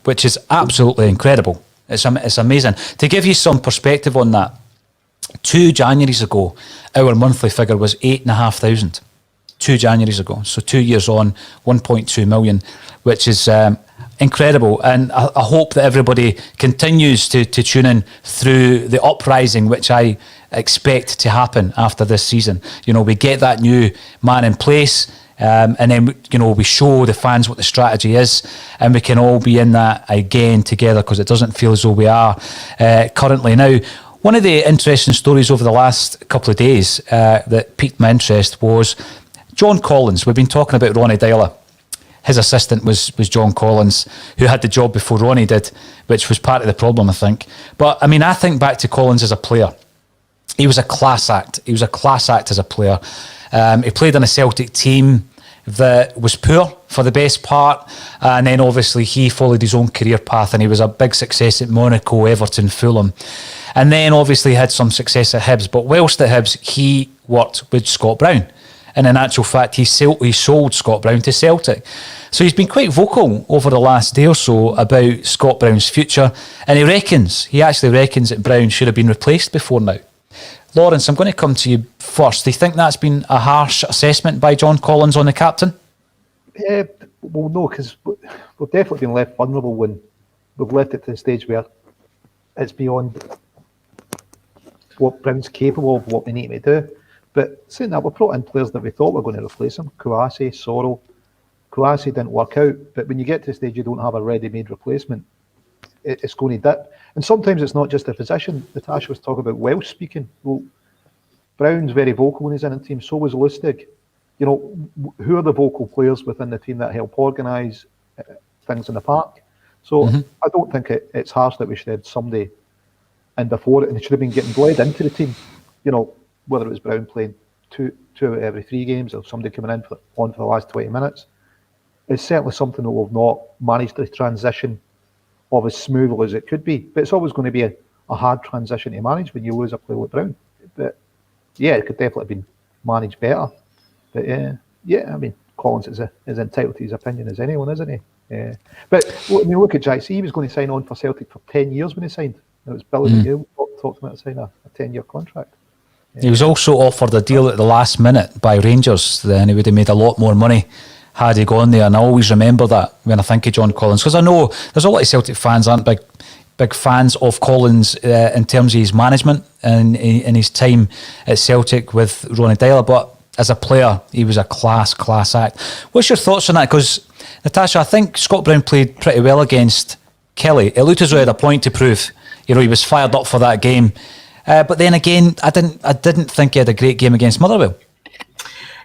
which is absolutely incredible. It's amazing. To give you some perspective on that, 2 Januaries ago, our monthly figure was 8,500. 2 Januaries ago. So 2 years on, 1.2 million, which is incredible. And I hope that everybody continues to tune in through the uprising, which I expect to happen after this season. You know, we get that new man in place, and then, you know, we show the fans what the strategy is, and we can all be in that again together, because it doesn't feel as though we are currently now. One of the interesting stories over the last couple of days that piqued my interest was John Collins. We've been talking about Ronnie Dyla. His assistant was John Collins, who had the job before Ronnie did, which was part of the problem, I think. But, I mean, I think back to Collins as a player. He was a class act. He was a class act as a player. He played on a Celtic team that was poor for the best part, and then obviously he followed his own career path, and he was a big success at Monaco, Everton, Fulham, and then obviously had some success at Hibs. But whilst at Hibs, he worked with Scott Brown, And in actual fact, he sold Scott Brown to Celtic. So he's been quite vocal over the last day or so about Scott Brown's future. And he actually reckons that Brown should have been replaced before now. Lawrence, I'm going to come to you first. Do you think that's been a harsh assessment by John Collins on the captain? Well, no, because we've definitely been left vulnerable when we've left it to the stage where it's beyond what Brown's capable of, what we need to do. But saying that, we brought in players that we thought were going to replace him. Kouassi, Soro. Kouassi didn't work out, but when you get to the stage you don't have a ready-made replacement, it's going to dip. And sometimes it's not just a position. Natasha was talking about Welsh speaking. Well, Brown's very vocal when he's in a team, so was Lustig. You know, who are the vocal players within the team that help organise things in the park? So I don't think it's harsh that we should have somebody in before it, and it should have been getting bled into the team. You know, whether it was Brown playing two out of every 3 games or somebody coming in on for the last 20 minutes. It's certainly something that we've not managed to transition of as smoothly as it could be. But it's always going to be a hard transition to manage when you lose a player like Brown. But yeah, it could definitely have been managed better. But yeah, I mean, Collins is entitled to his opinion as anyone, isn't he? Yeah. But when you look at Jack, he was going to sign on for Celtic for 10 years when he signed. It was Billy McGill talked about signing a 10-year contract. Yeah. He was also offered a deal at the last minute by Rangers, then he would have made a lot more money had he gone there. And I always remember that when I think of John Collins, because I know there's a lot of Celtic fans aren't big fans of Collins in terms of his management and in his time at Celtic with Ronnie Dyler, but as a player, he was a class act. What's your thoughts on that? Because, Natasha, I think Scott Brown played pretty well against Kelly. It looked as though he had a point to prove. You know, he was fired up for that game. But then again, I didn't think he had a great game against Motherwell.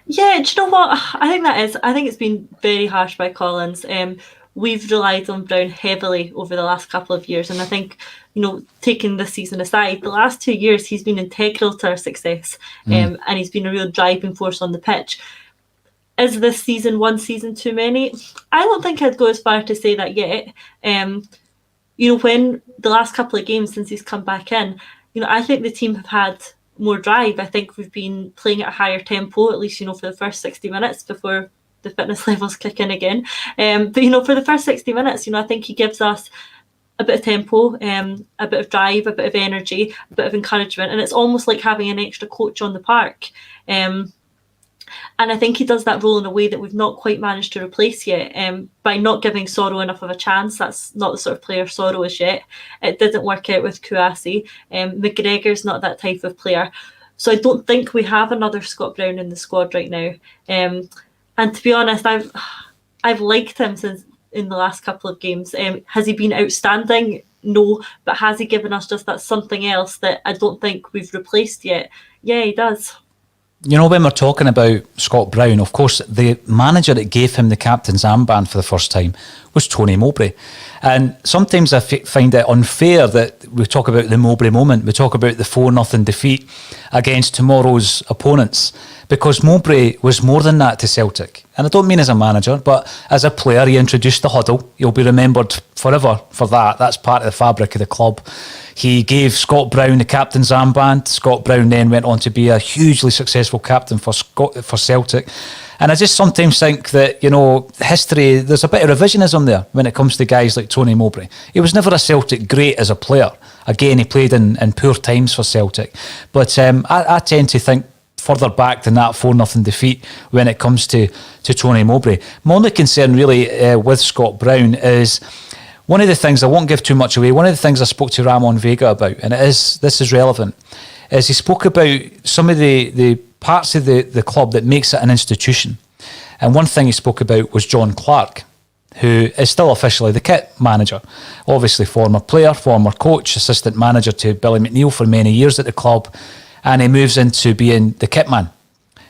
Yeah, do you know what? I think it's been very harsh by Collins. We've relied on Brown heavily over the last couple of years, and I think, you know, taking this season aside, the last 2 years he's been integral to our success, and he's been a real driving force on the pitch. Is this season one season too many? I don't think I'd go as far to say that yet. You know, when the last couple of games since he's come back in, you know, I think the team have had more drive. I think we've been playing at a higher tempo, at least, you know, for the first 60 minutes before the fitness levels kick in again. But, you know, for the first 60 minutes, you know, I think he gives us a bit of tempo, a bit of drive, a bit of energy, a bit of encouragement. And it's almost like having an extra coach on the park. And I think he does that role in a way that we've not quite managed to replace yet, by not giving Soro enough of a chance. That's not the sort of player Soro is yet. It didn't work out with Kouassi. McGregor's not that type of player. So I don't think we have another Scott Brown in the squad right now. And to be honest, I've liked him since in the last couple of games. Has he been outstanding? No. But has he given us just that something else that I don't think we've replaced yet? Yeah, he does. You know, when we're talking about Scott Brown, of course, the manager that gave him the captain's armband for the first time was Tony Mowbray. And sometimes I find it unfair that we talk about the Mowbray moment, we talk about the 4-0 defeat against tomorrow's opponents, because Mowbray was more than that to Celtic. And I don't mean as a manager, but as a player, he introduced the huddle. He'll be remembered forever for that. That's part of the fabric of the club. He gave Scott Brown the captain's armband. Scott Brown then went on to be a hugely successful captain for Celtic. And I just sometimes think that, you know, history, there's a bit of revisionism there when it comes to guys like Tony Mowbray. He was never a Celtic great as a player. Again, he played in poor times for Celtic. But I tend to think further back than that 4-0 defeat when it comes to Tony Mowbray. My only concern really with Scott Brown is one of the things, I won't give too much away, one of the things I spoke to Ramon Vega about, and this is relevant, is he spoke about some of the parts of the club that makes it an institution. And one thing he spoke about was John Clark, who is still officially the kit manager. Obviously former player, former coach, assistant manager to Billy McNeill for many years at the club, and he moves into being the kit man.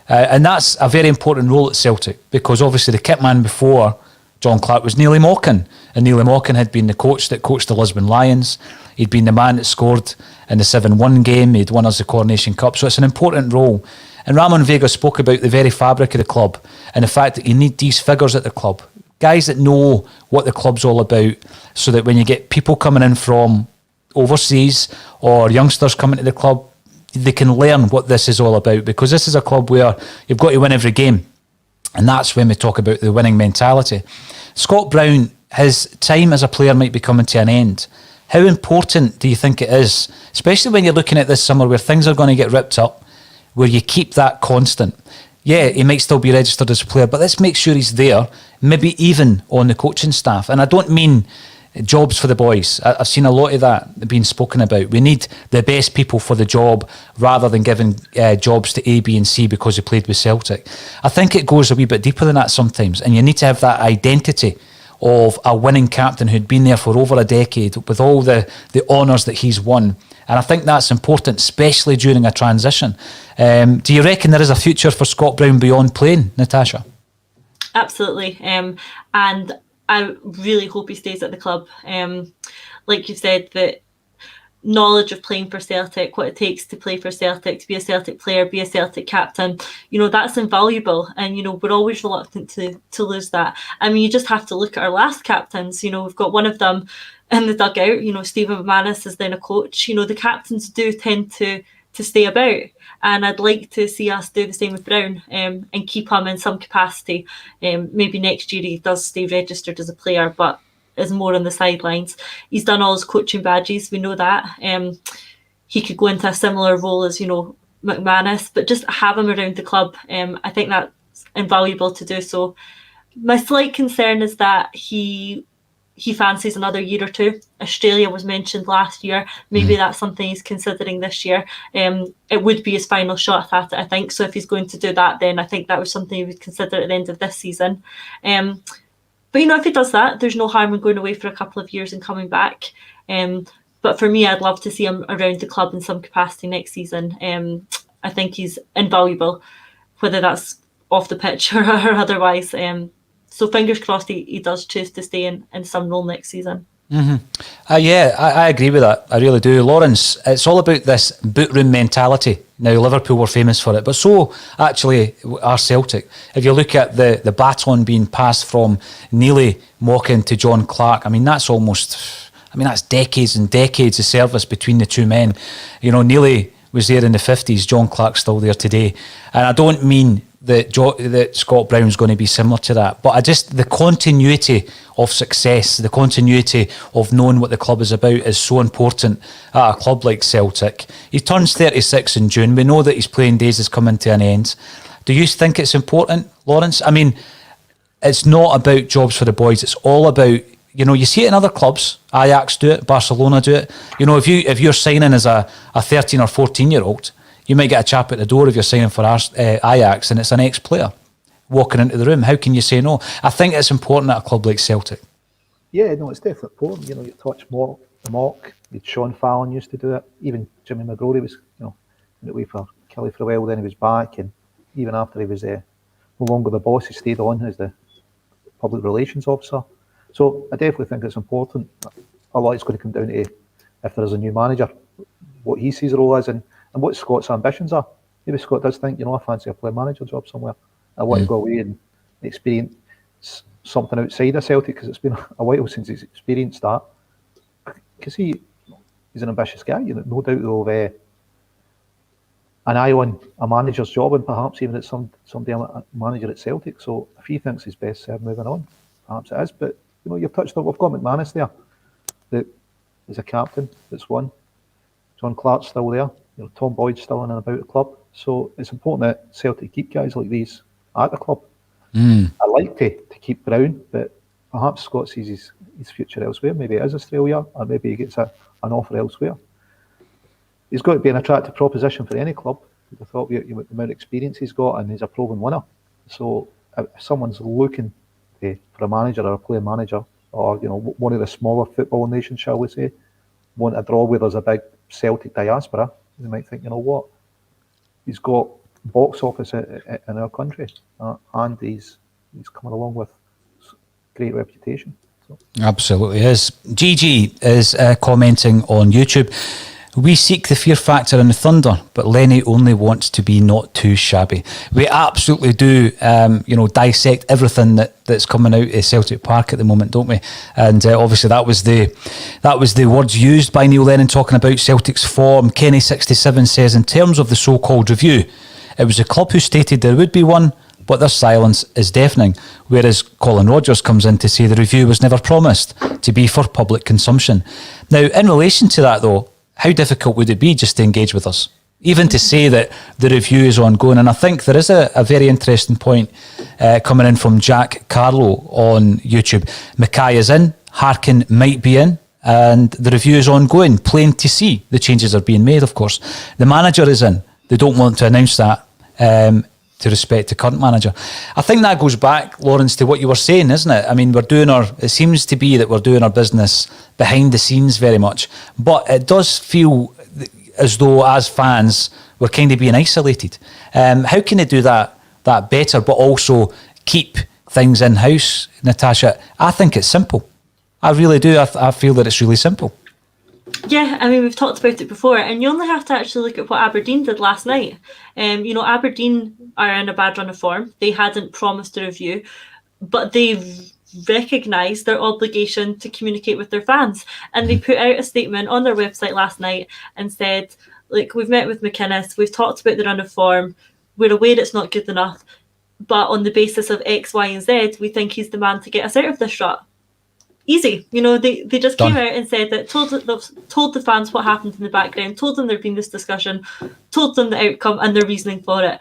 And that's a very important role at Celtic, because obviously the kit man before John Clark was Neil Mockin, and Neil Mockin had been the coach that coached the Lisbon Lions. He'd been the man that scored in the 7-1 game. He'd won us the Coronation Cup. So it's an important role. And Ramon Vega spoke about the very fabric of the club and the fact that you need these figures at the club, guys that know what the club's all about, so that when you get people coming in from overseas or youngsters coming to the club, they can learn what this is all about, because this is a club where you've got to win every game. And that's when we talk about the winning mentality. Scott Brown, his time as a player might be coming to an end. How important do you think it is, especially when you're looking at this summer where things are going to get ripped up, where you keep that constant? Yeah, he might still be registered as a player, but let's make sure he's there, maybe even on the coaching staff. And I don't mean jobs for the boys. I've seen a lot of that being spoken about. We need the best people for the job rather than giving jobs to A, B and C because they played with Celtic. I think it goes a wee bit deeper than that sometimes, and you need to have that identity of a winning captain who'd been there for over a decade with all the honours that he's won. And I think that's important, especially during a transition. Do you reckon there is a future for Scott Brown beyond playing, Natasha? Absolutely. And I really hope he stays at the club. Like you said, that knowledge of playing for Celtic, what it takes to play for Celtic, to be a Celtic player, be a Celtic captain, that's invaluable. And, we're always reluctant to lose that. I mean, you just have to look at our last captains. We've got one of them in the dugout. Stephen McManus is then a coach. The captains do tend to stay about. And I'd like to see us do the same with Brown and keep him in some capacity. Maybe next year he does stay registered as a player, but is more on the sidelines. He's done all his coaching badges, we know that. He could go into a similar role as, McManus, but just have him around the club. I think that's invaluable to do so. My slight concern is that he fancies another year or two. Australia was mentioned last year. Maybe that's something he's considering this year. It would be his final shot at it, I think. So if he's going to do that, then I think that was something he would consider at the end of this season. But, if he does that, there's no harm in going away for a couple of years and coming back. But for me, I'd love to see him around the club in some capacity next season. I think he's invaluable, whether that's off the pitch or otherwise. So fingers crossed he does choose to stay in some role next season. Mm-hmm. I agree with that. I really do. Lawrence, it's all about this boot room mentality. Now, Liverpool were famous for it, but so actually are Celtic. If you look at the baton being passed from Neely Mockin to John Clark, that's decades and decades of service between the two men. Neely was there in the 50s, John Clark's still there today. And I don't mean that Scott Brown's going to be similar to that, but the continuity of success, the continuity of knowing what the club is about is so important at a club like Celtic. He turns 36 in June. We know that his playing days is coming to an end. Do you think it's important, Lawrence? I mean, it's not about jobs for the boys. It's all about, you see it in other clubs. Ajax do it, Barcelona do it. If you're signing as a 13 or 14-year-old, you might get a chap at the door if you're signing for Ajax and it's an ex-player walking into the room. How can you say no? I think it's important at a club like Celtic. Yeah, no, it's definitely important. You touch Mock, Sean Fallon used to do it. Even Jimmy McGrory was, went away for Kelly for a while, then he was back. And even after he was no longer the boss, he stayed on as the public relations officer. So I definitely think it's important. A lot is going to come down to if there's a new manager, what he sees the role as and what Scott's ambitions are. Maybe Scott does think, I fancy a player manager job somewhere. I want to go away and experience something outside of Celtic because it's been a while since he's experienced that. Because he's an ambitious guy, no doubt he'll have an eye on a manager's job and perhaps even at somebody a manager at Celtic. So if he thinks he's best served moving on, perhaps it is. But you've touched on, we've got McManus there, that is a captain that's won. John Clark's still there. Tom Boyd's still in and about the club. So it's important that Celtic keep guys like these at the club. I like to keep Brown, but perhaps Scott sees his future elsewhere. Maybe it is Australia, or maybe he gets an offer elsewhere. He's got to be an attractive proposition for any club. I thought the amount of experience he's got, and he's a proven winner. So if someone's looking for a manager or a player manager, or one of the smaller football nations, shall we say, want a draw where there's a big Celtic diaspora, they might think, he's got box office in our country, and he's coming along with great reputation. So. Absolutely is. Gigi is commenting on YouTube. We seek the fear factor in the Thunder, but Lenny only wants to be not too shabby. We absolutely do, dissect everything that's coming out of Celtic Park at the moment, don't we? And obviously that was the words used by Neil Lennon talking about Celtic's form. Kenny67 says, in terms of the so-called review, it was the club who stated there would be one, but their silence is deafening, whereas Colin Rodgers comes in to say the review was never promised to be for public consumption. Now, in relation to that, though, how difficult would it be just to engage with us? Even to say that the review is ongoing. And I think there is a very interesting point coming in from Jack Carlo on YouTube. Mackay is in, Harkin might be in, and the review is ongoing. Plain to see. The changes are being made, of course. The manager is in. They don't want to announce that to respect the current manager. I think that goes back, Lawrence, to what you were saying, isn't it? I mean, it seems to be that we're doing our business behind the scenes very much, but it does feel as though as fans we're kind of being isolated. How can they do that better, but also keep things in-house, Natasha? I think it's simple. I really do. I feel that it's really simple. Yeah, I mean, we've talked about it before, and you only have to actually look at what Aberdeen did last night. Aberdeen are in a bad run of form. They hadn't promised a review, but they've recognised their obligation to communicate with their fans. And they put out a statement on their website last night and said, look, we've met with McInnes, we've talked about the run of form, we're aware it's not good enough, but on the basis of X, Y, and Z, we think he's the man to get us out of this rut. Easy, they just came out and said that, told the fans what happened in the background, told them there'd been this discussion, told them the outcome and their reasoning for it.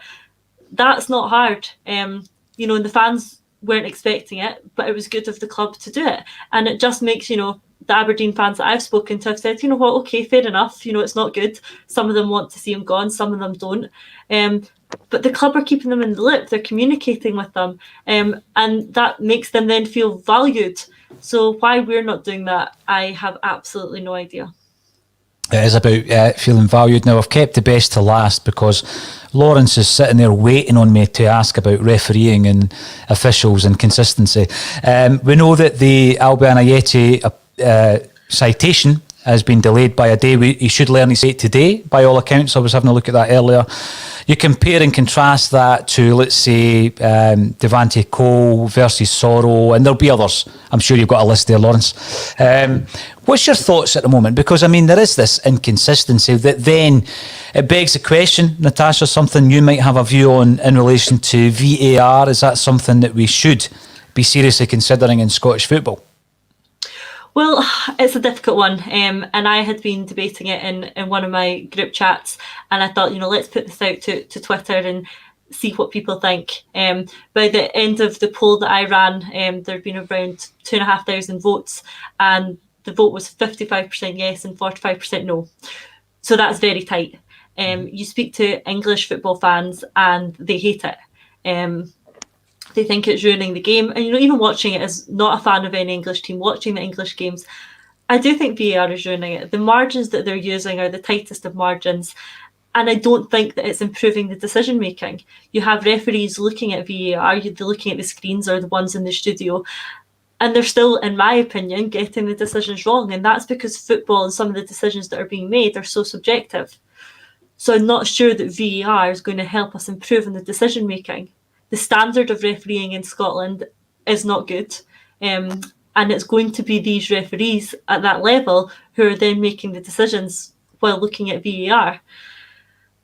That's not hard. And the fans weren't expecting it, but it was good of the club to do it. And it just makes, the Aberdeen fans that I've spoken to have said, you know what, okay, fair enough, it's not good. Some of them want to see him gone, some of them don't. But the club are keeping them in the loop, they're communicating with them, and that makes them then feel valued. So why we're not doing that, I have absolutely no idea. It is about feeling valued. Now, I've kept the best to last because Lawrence is sitting there waiting on me to ask about refereeing and officials and consistency. We know that the Albion Ayeti citation has been delayed by a day. He should learn his 8 today, by all accounts. I was having a look at that earlier. You compare and contrast that to, let's say, Devante Cole versus Soro, and there'll be others. I'm sure you've got a list there, Lawrence. What's your thoughts at the moment? Because, I mean, there is this inconsistency that then it begs the question, Natasha, something you might have a view on in relation to VAR. Is that something that we should be seriously considering in Scottish football? Well, it's a difficult one, and I had been debating it in one of my group chats, and I thought, let's put this out to Twitter and see what people think. By the end of the poll that I ran, there had been around 2,500 votes, and the vote was 55% yes and 45% no. So that's very tight. You speak to English football fans and they hate it. They think it's ruining the game. And, even watching it as not a fan of any English team, watching the English games, I do think VAR is ruining it. The margins that they're using are the tightest of margins. And I don't think that it's improving the decision making. You have referees looking at VAR, they're looking at the screens or the ones in the studio, and they're still, in my opinion, getting the decisions wrong. And that's because football and some of the decisions that are being made are so subjective. So I'm not sure that VAR is going to help us improve in the decision making. The standard of refereeing in Scotland is not good. And it's going to be these referees at that level who are then making the decisions while looking at VAR.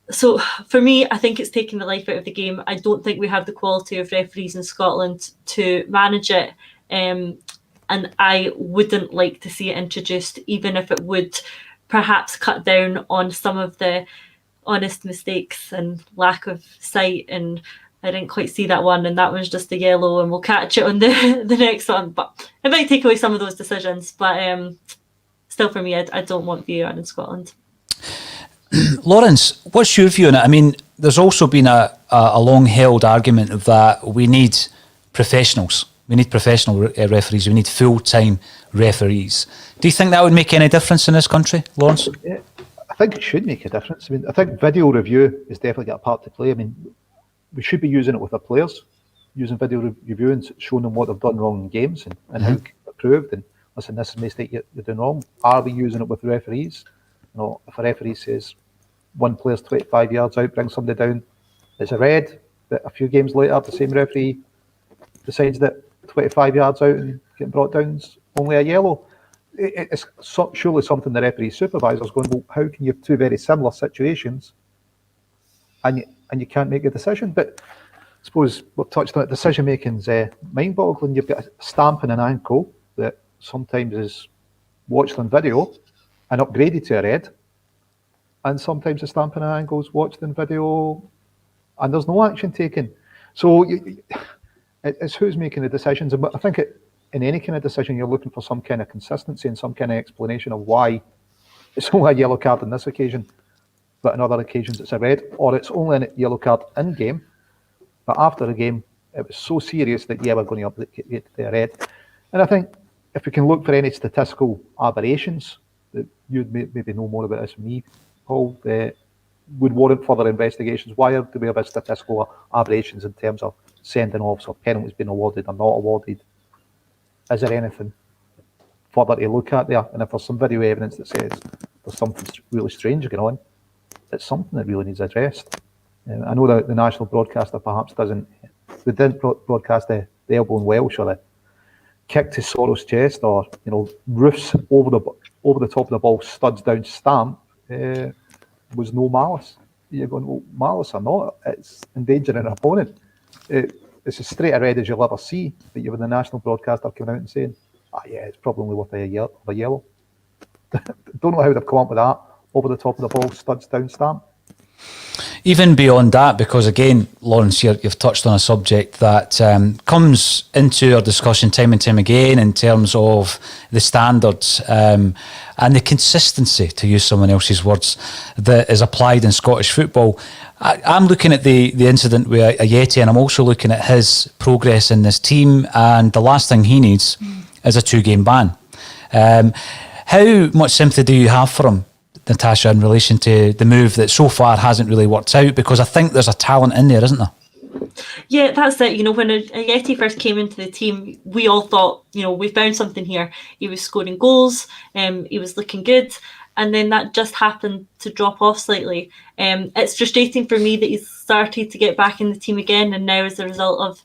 So for me, I think it's taking the life out of the game. I don't think we have the quality of referees in Scotland to manage it. And I wouldn't like to see it introduced, even if it would perhaps cut down on some of the honest mistakes and lack of sight. And I didn't quite see that one, and that one's just a yellow, and we'll catch it on the next one. But it might take away some of those decisions. But still, for me, I don't want VAR in Scotland. Lawrence, what's your view on it? I mean, there's also been a long-held argument of that we need professionals. We need professional referees. We need full-time referees. Do you think that would make any difference in this country, Lawrence? Yeah, I think it should make a difference. I mean, I think video review has definitely got a part to play. I mean, we should be using it with our players, using video review and showing them what they've done wrong in games and how to improve. And listen, this is a mistake you're doing wrong. Are we using it with referees? If a referee says one player's 25 yards out, bring somebody down, it's a red. But a few games later, the same referee decides that 25 yards out and getting brought down is only a yellow. It's surely something the referee supervisor's going, well, how can you have two very similar situations and you can't make a decision? But I suppose we've touched on it, decision making's mind-boggling. You've got a stamp in an ankle that sometimes is watched on video and upgraded to a red, and sometimes the stamp in an ankle is watched on video and there's no action taken. So it's who's making the decisions. But I think in any kind of decision, you're looking for some kind of consistency and some kind of explanation of why it's only a yellow card on this occasion, but on other occasions it's a red, or it's only a yellow card in game, but after the game it was so serious that we're going to update to a red. And I think if we can look for any statistical aberrations that you'd maybe know more about this than me, Paul, would warrant further investigations. Why do we have statistical aberrations in terms of sending offs or penalties being awarded or not awarded? Is there anything further to look at there? And if there's some video evidence that says there's something really strange going on, it's something that really needs addressed. I know that the national broadcaster perhaps they didn't broadcast the elbow in Welsh or the kick to Soros' chest, or roofs over the top of the ball, studs down stamp, was no malice. You're going, well, malice or not, it's endangering an opponent. It's as straight a red as you'll ever see, but you have the national broadcaster coming out and saying, it's probably only worth a yellow. Don't know how they've come up with that. Over the top of the ball, studs down stamp. Even beyond that, because again, Lawrence, you've touched on a subject that comes into our discussion time and time again in terms of the standards and the consistency, to use someone else's words, that is applied in Scottish football. I'm looking at the incident with Ajeti, and I'm also looking at his progress in this team, and the last thing he needs is a 2-game ban. How much sympathy do you have for him, Natasha, in relation to the move that so far hasn't really worked out? Because I think there's a talent in there, isn't there? Yeah, that's it. When Ajeti first came into the team, we all thought, we found something here. He was scoring goals, he was looking good, and then that just happened to drop off slightly. It's frustrating for me that he's started to get back in the team again, and now as a result of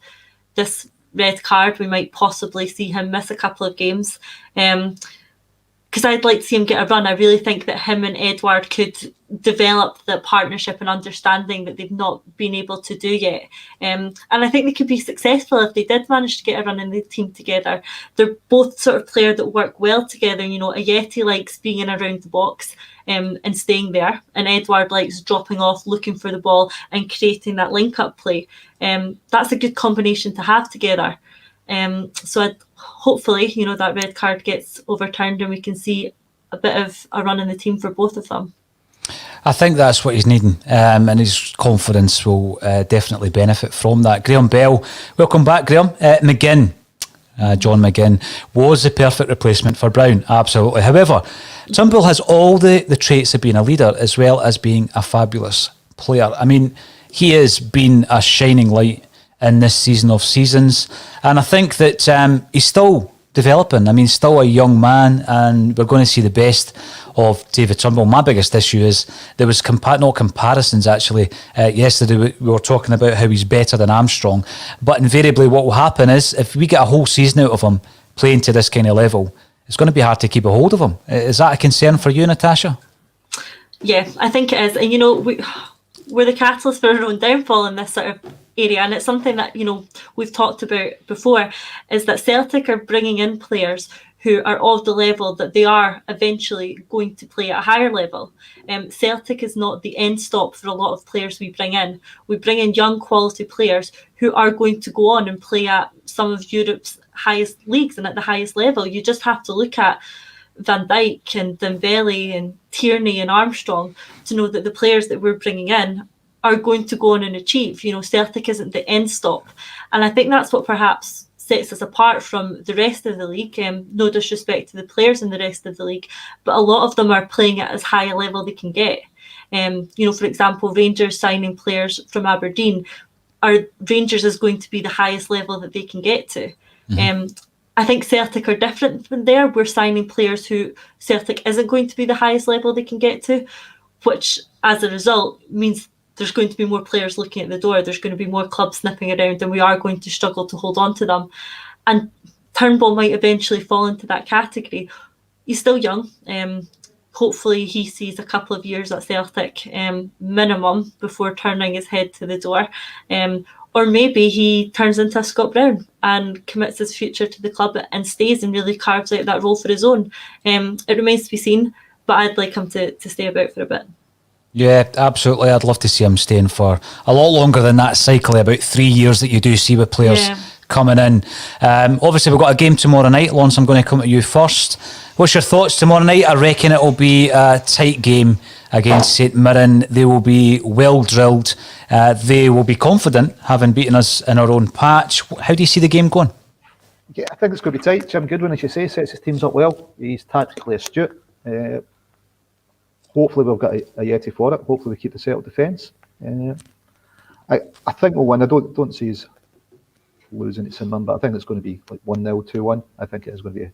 this red card, we might possibly see him miss a couple of games. Because I'd like to see him get a run. I really think that him and Edouard could develop the partnership and understanding that they've not been able to do yet. And I think they could be successful if they did manage to get a run in the team together. They're both sort of players that work well together. Ajeti likes being in around the box and staying there. And Edouard likes dropping off, looking for the ball and creating that link-up play. That's a good combination to have together. So hopefully, that red card gets overturned and we can see a bit of a run in the team for both of them. I think that's what he's needing, and his confidence will definitely benefit from that. Graham Bell, welcome back, Graham. John McGinn was the perfect replacement for Brown, absolutely. However, Turnbull has all the traits of being a leader as well as being a fabulous player. I mean, he has been a shining light in this season of seasons, and I think that he's still developing. I mean, still a young man, and we're going to see the best of David Turnbull. My biggest issue is there was no comparisons actually. Yesterday we were talking about how he's better than Armstrong, but invariably what will happen is if we get a whole season out of him playing to this kind of level, it's going to be hard to keep a hold of him. Is that a concern for you, Natasha? Yeah, I think it is. And we're the catalyst for our own downfall in this sort of area, and it's something that we've talked about before, is that Celtic are bringing in players who are of the level that they are eventually going to play at a higher level. Celtic is not the end stop for a lot of players we bring in. We bring in young quality players who are going to go on and play at some of Europe's highest leagues and at the highest level. You just have to look at Van Dijk and Dembele and Tierney and Armstrong to know that the players that we're bringing in are going to go on and achieve. Celtic isn't the end stop. And I think that's what perhaps sets us apart from the rest of the league. No disrespect to the players in the rest of the league, but a lot of them are playing at as high a level they can get. For example, Rangers signing players from Aberdeen, Rangers is going to be the highest level that they can get to. I think Celtic are different from there. We're signing players who Celtic isn't going to be the highest level they can get to, which as a result means there's going to be more players looking at the door. There's going to be more clubs sniffing around, and we are going to struggle to hold on to them. And Turnbull might eventually fall into that category. He's still young. Hopefully he sees a couple of years at Celtic minimum before turning his head to the door. Or maybe he turns into a Scott Brown and commits his future to the club and stays and really carves out that role for his own. It remains to be seen, but I'd like him to stay about for a bit. Yeah, absolutely. I'd love to see him staying for a lot longer than that cycle, about 3 years that you do see with players coming in. Obviously, we've got a game tomorrow night. Lawrence, I'm going to come to you first. What's your thoughts tomorrow night? I reckon it will be a tight game against St Mirren. They will be well drilled. They will be confident, having beaten us in our own patch. How do you see the game going? Yeah, I think it's going to be tight. Jim Goodwin, as you say, sets his teams up well. He's tactically astute. Hopefully we've got a Yeti for it. Hopefully we keep the settled defence. I think we'll win. I don't see us losing to St Mirren, but I think it's going to be like 1-0, 2-1. I think it is going to be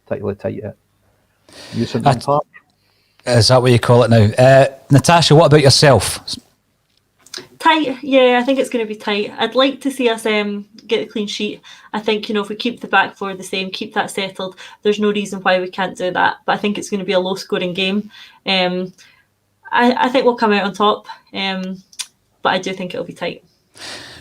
particularly tight at New St Mirren Park. Is that what you call it now? Natasha, what about yourself? Tight, yeah, I think it's going to be tight. I'd like to see us get a clean sheet. I think, if we keep the back four the same, keep that settled, there's no reason why we can't do that. But I think it's going to be a low-scoring game. I think we'll come out on top, but I do think it'll be tight.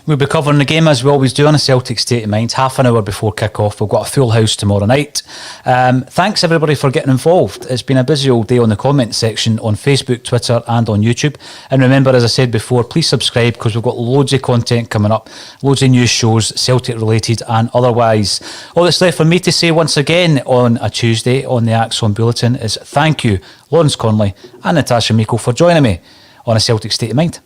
We'll be covering the game as we always do on a Celtic State of Mind, half an hour before kick-off. We've got a full house tomorrow night. Thanks everybody for getting involved. It's been a busy old day on the comment section on Facebook, Twitter and on YouTube. And remember, as I said before, please subscribe because we've got loads of content coming up, loads of news shows, Celtic related and otherwise. All that's left for me to say once again on a Tuesday on the ACSOM Bulletin is thank you, Lawrence Conley and Natasha Meikle, for joining me on a Celtic State of Mind.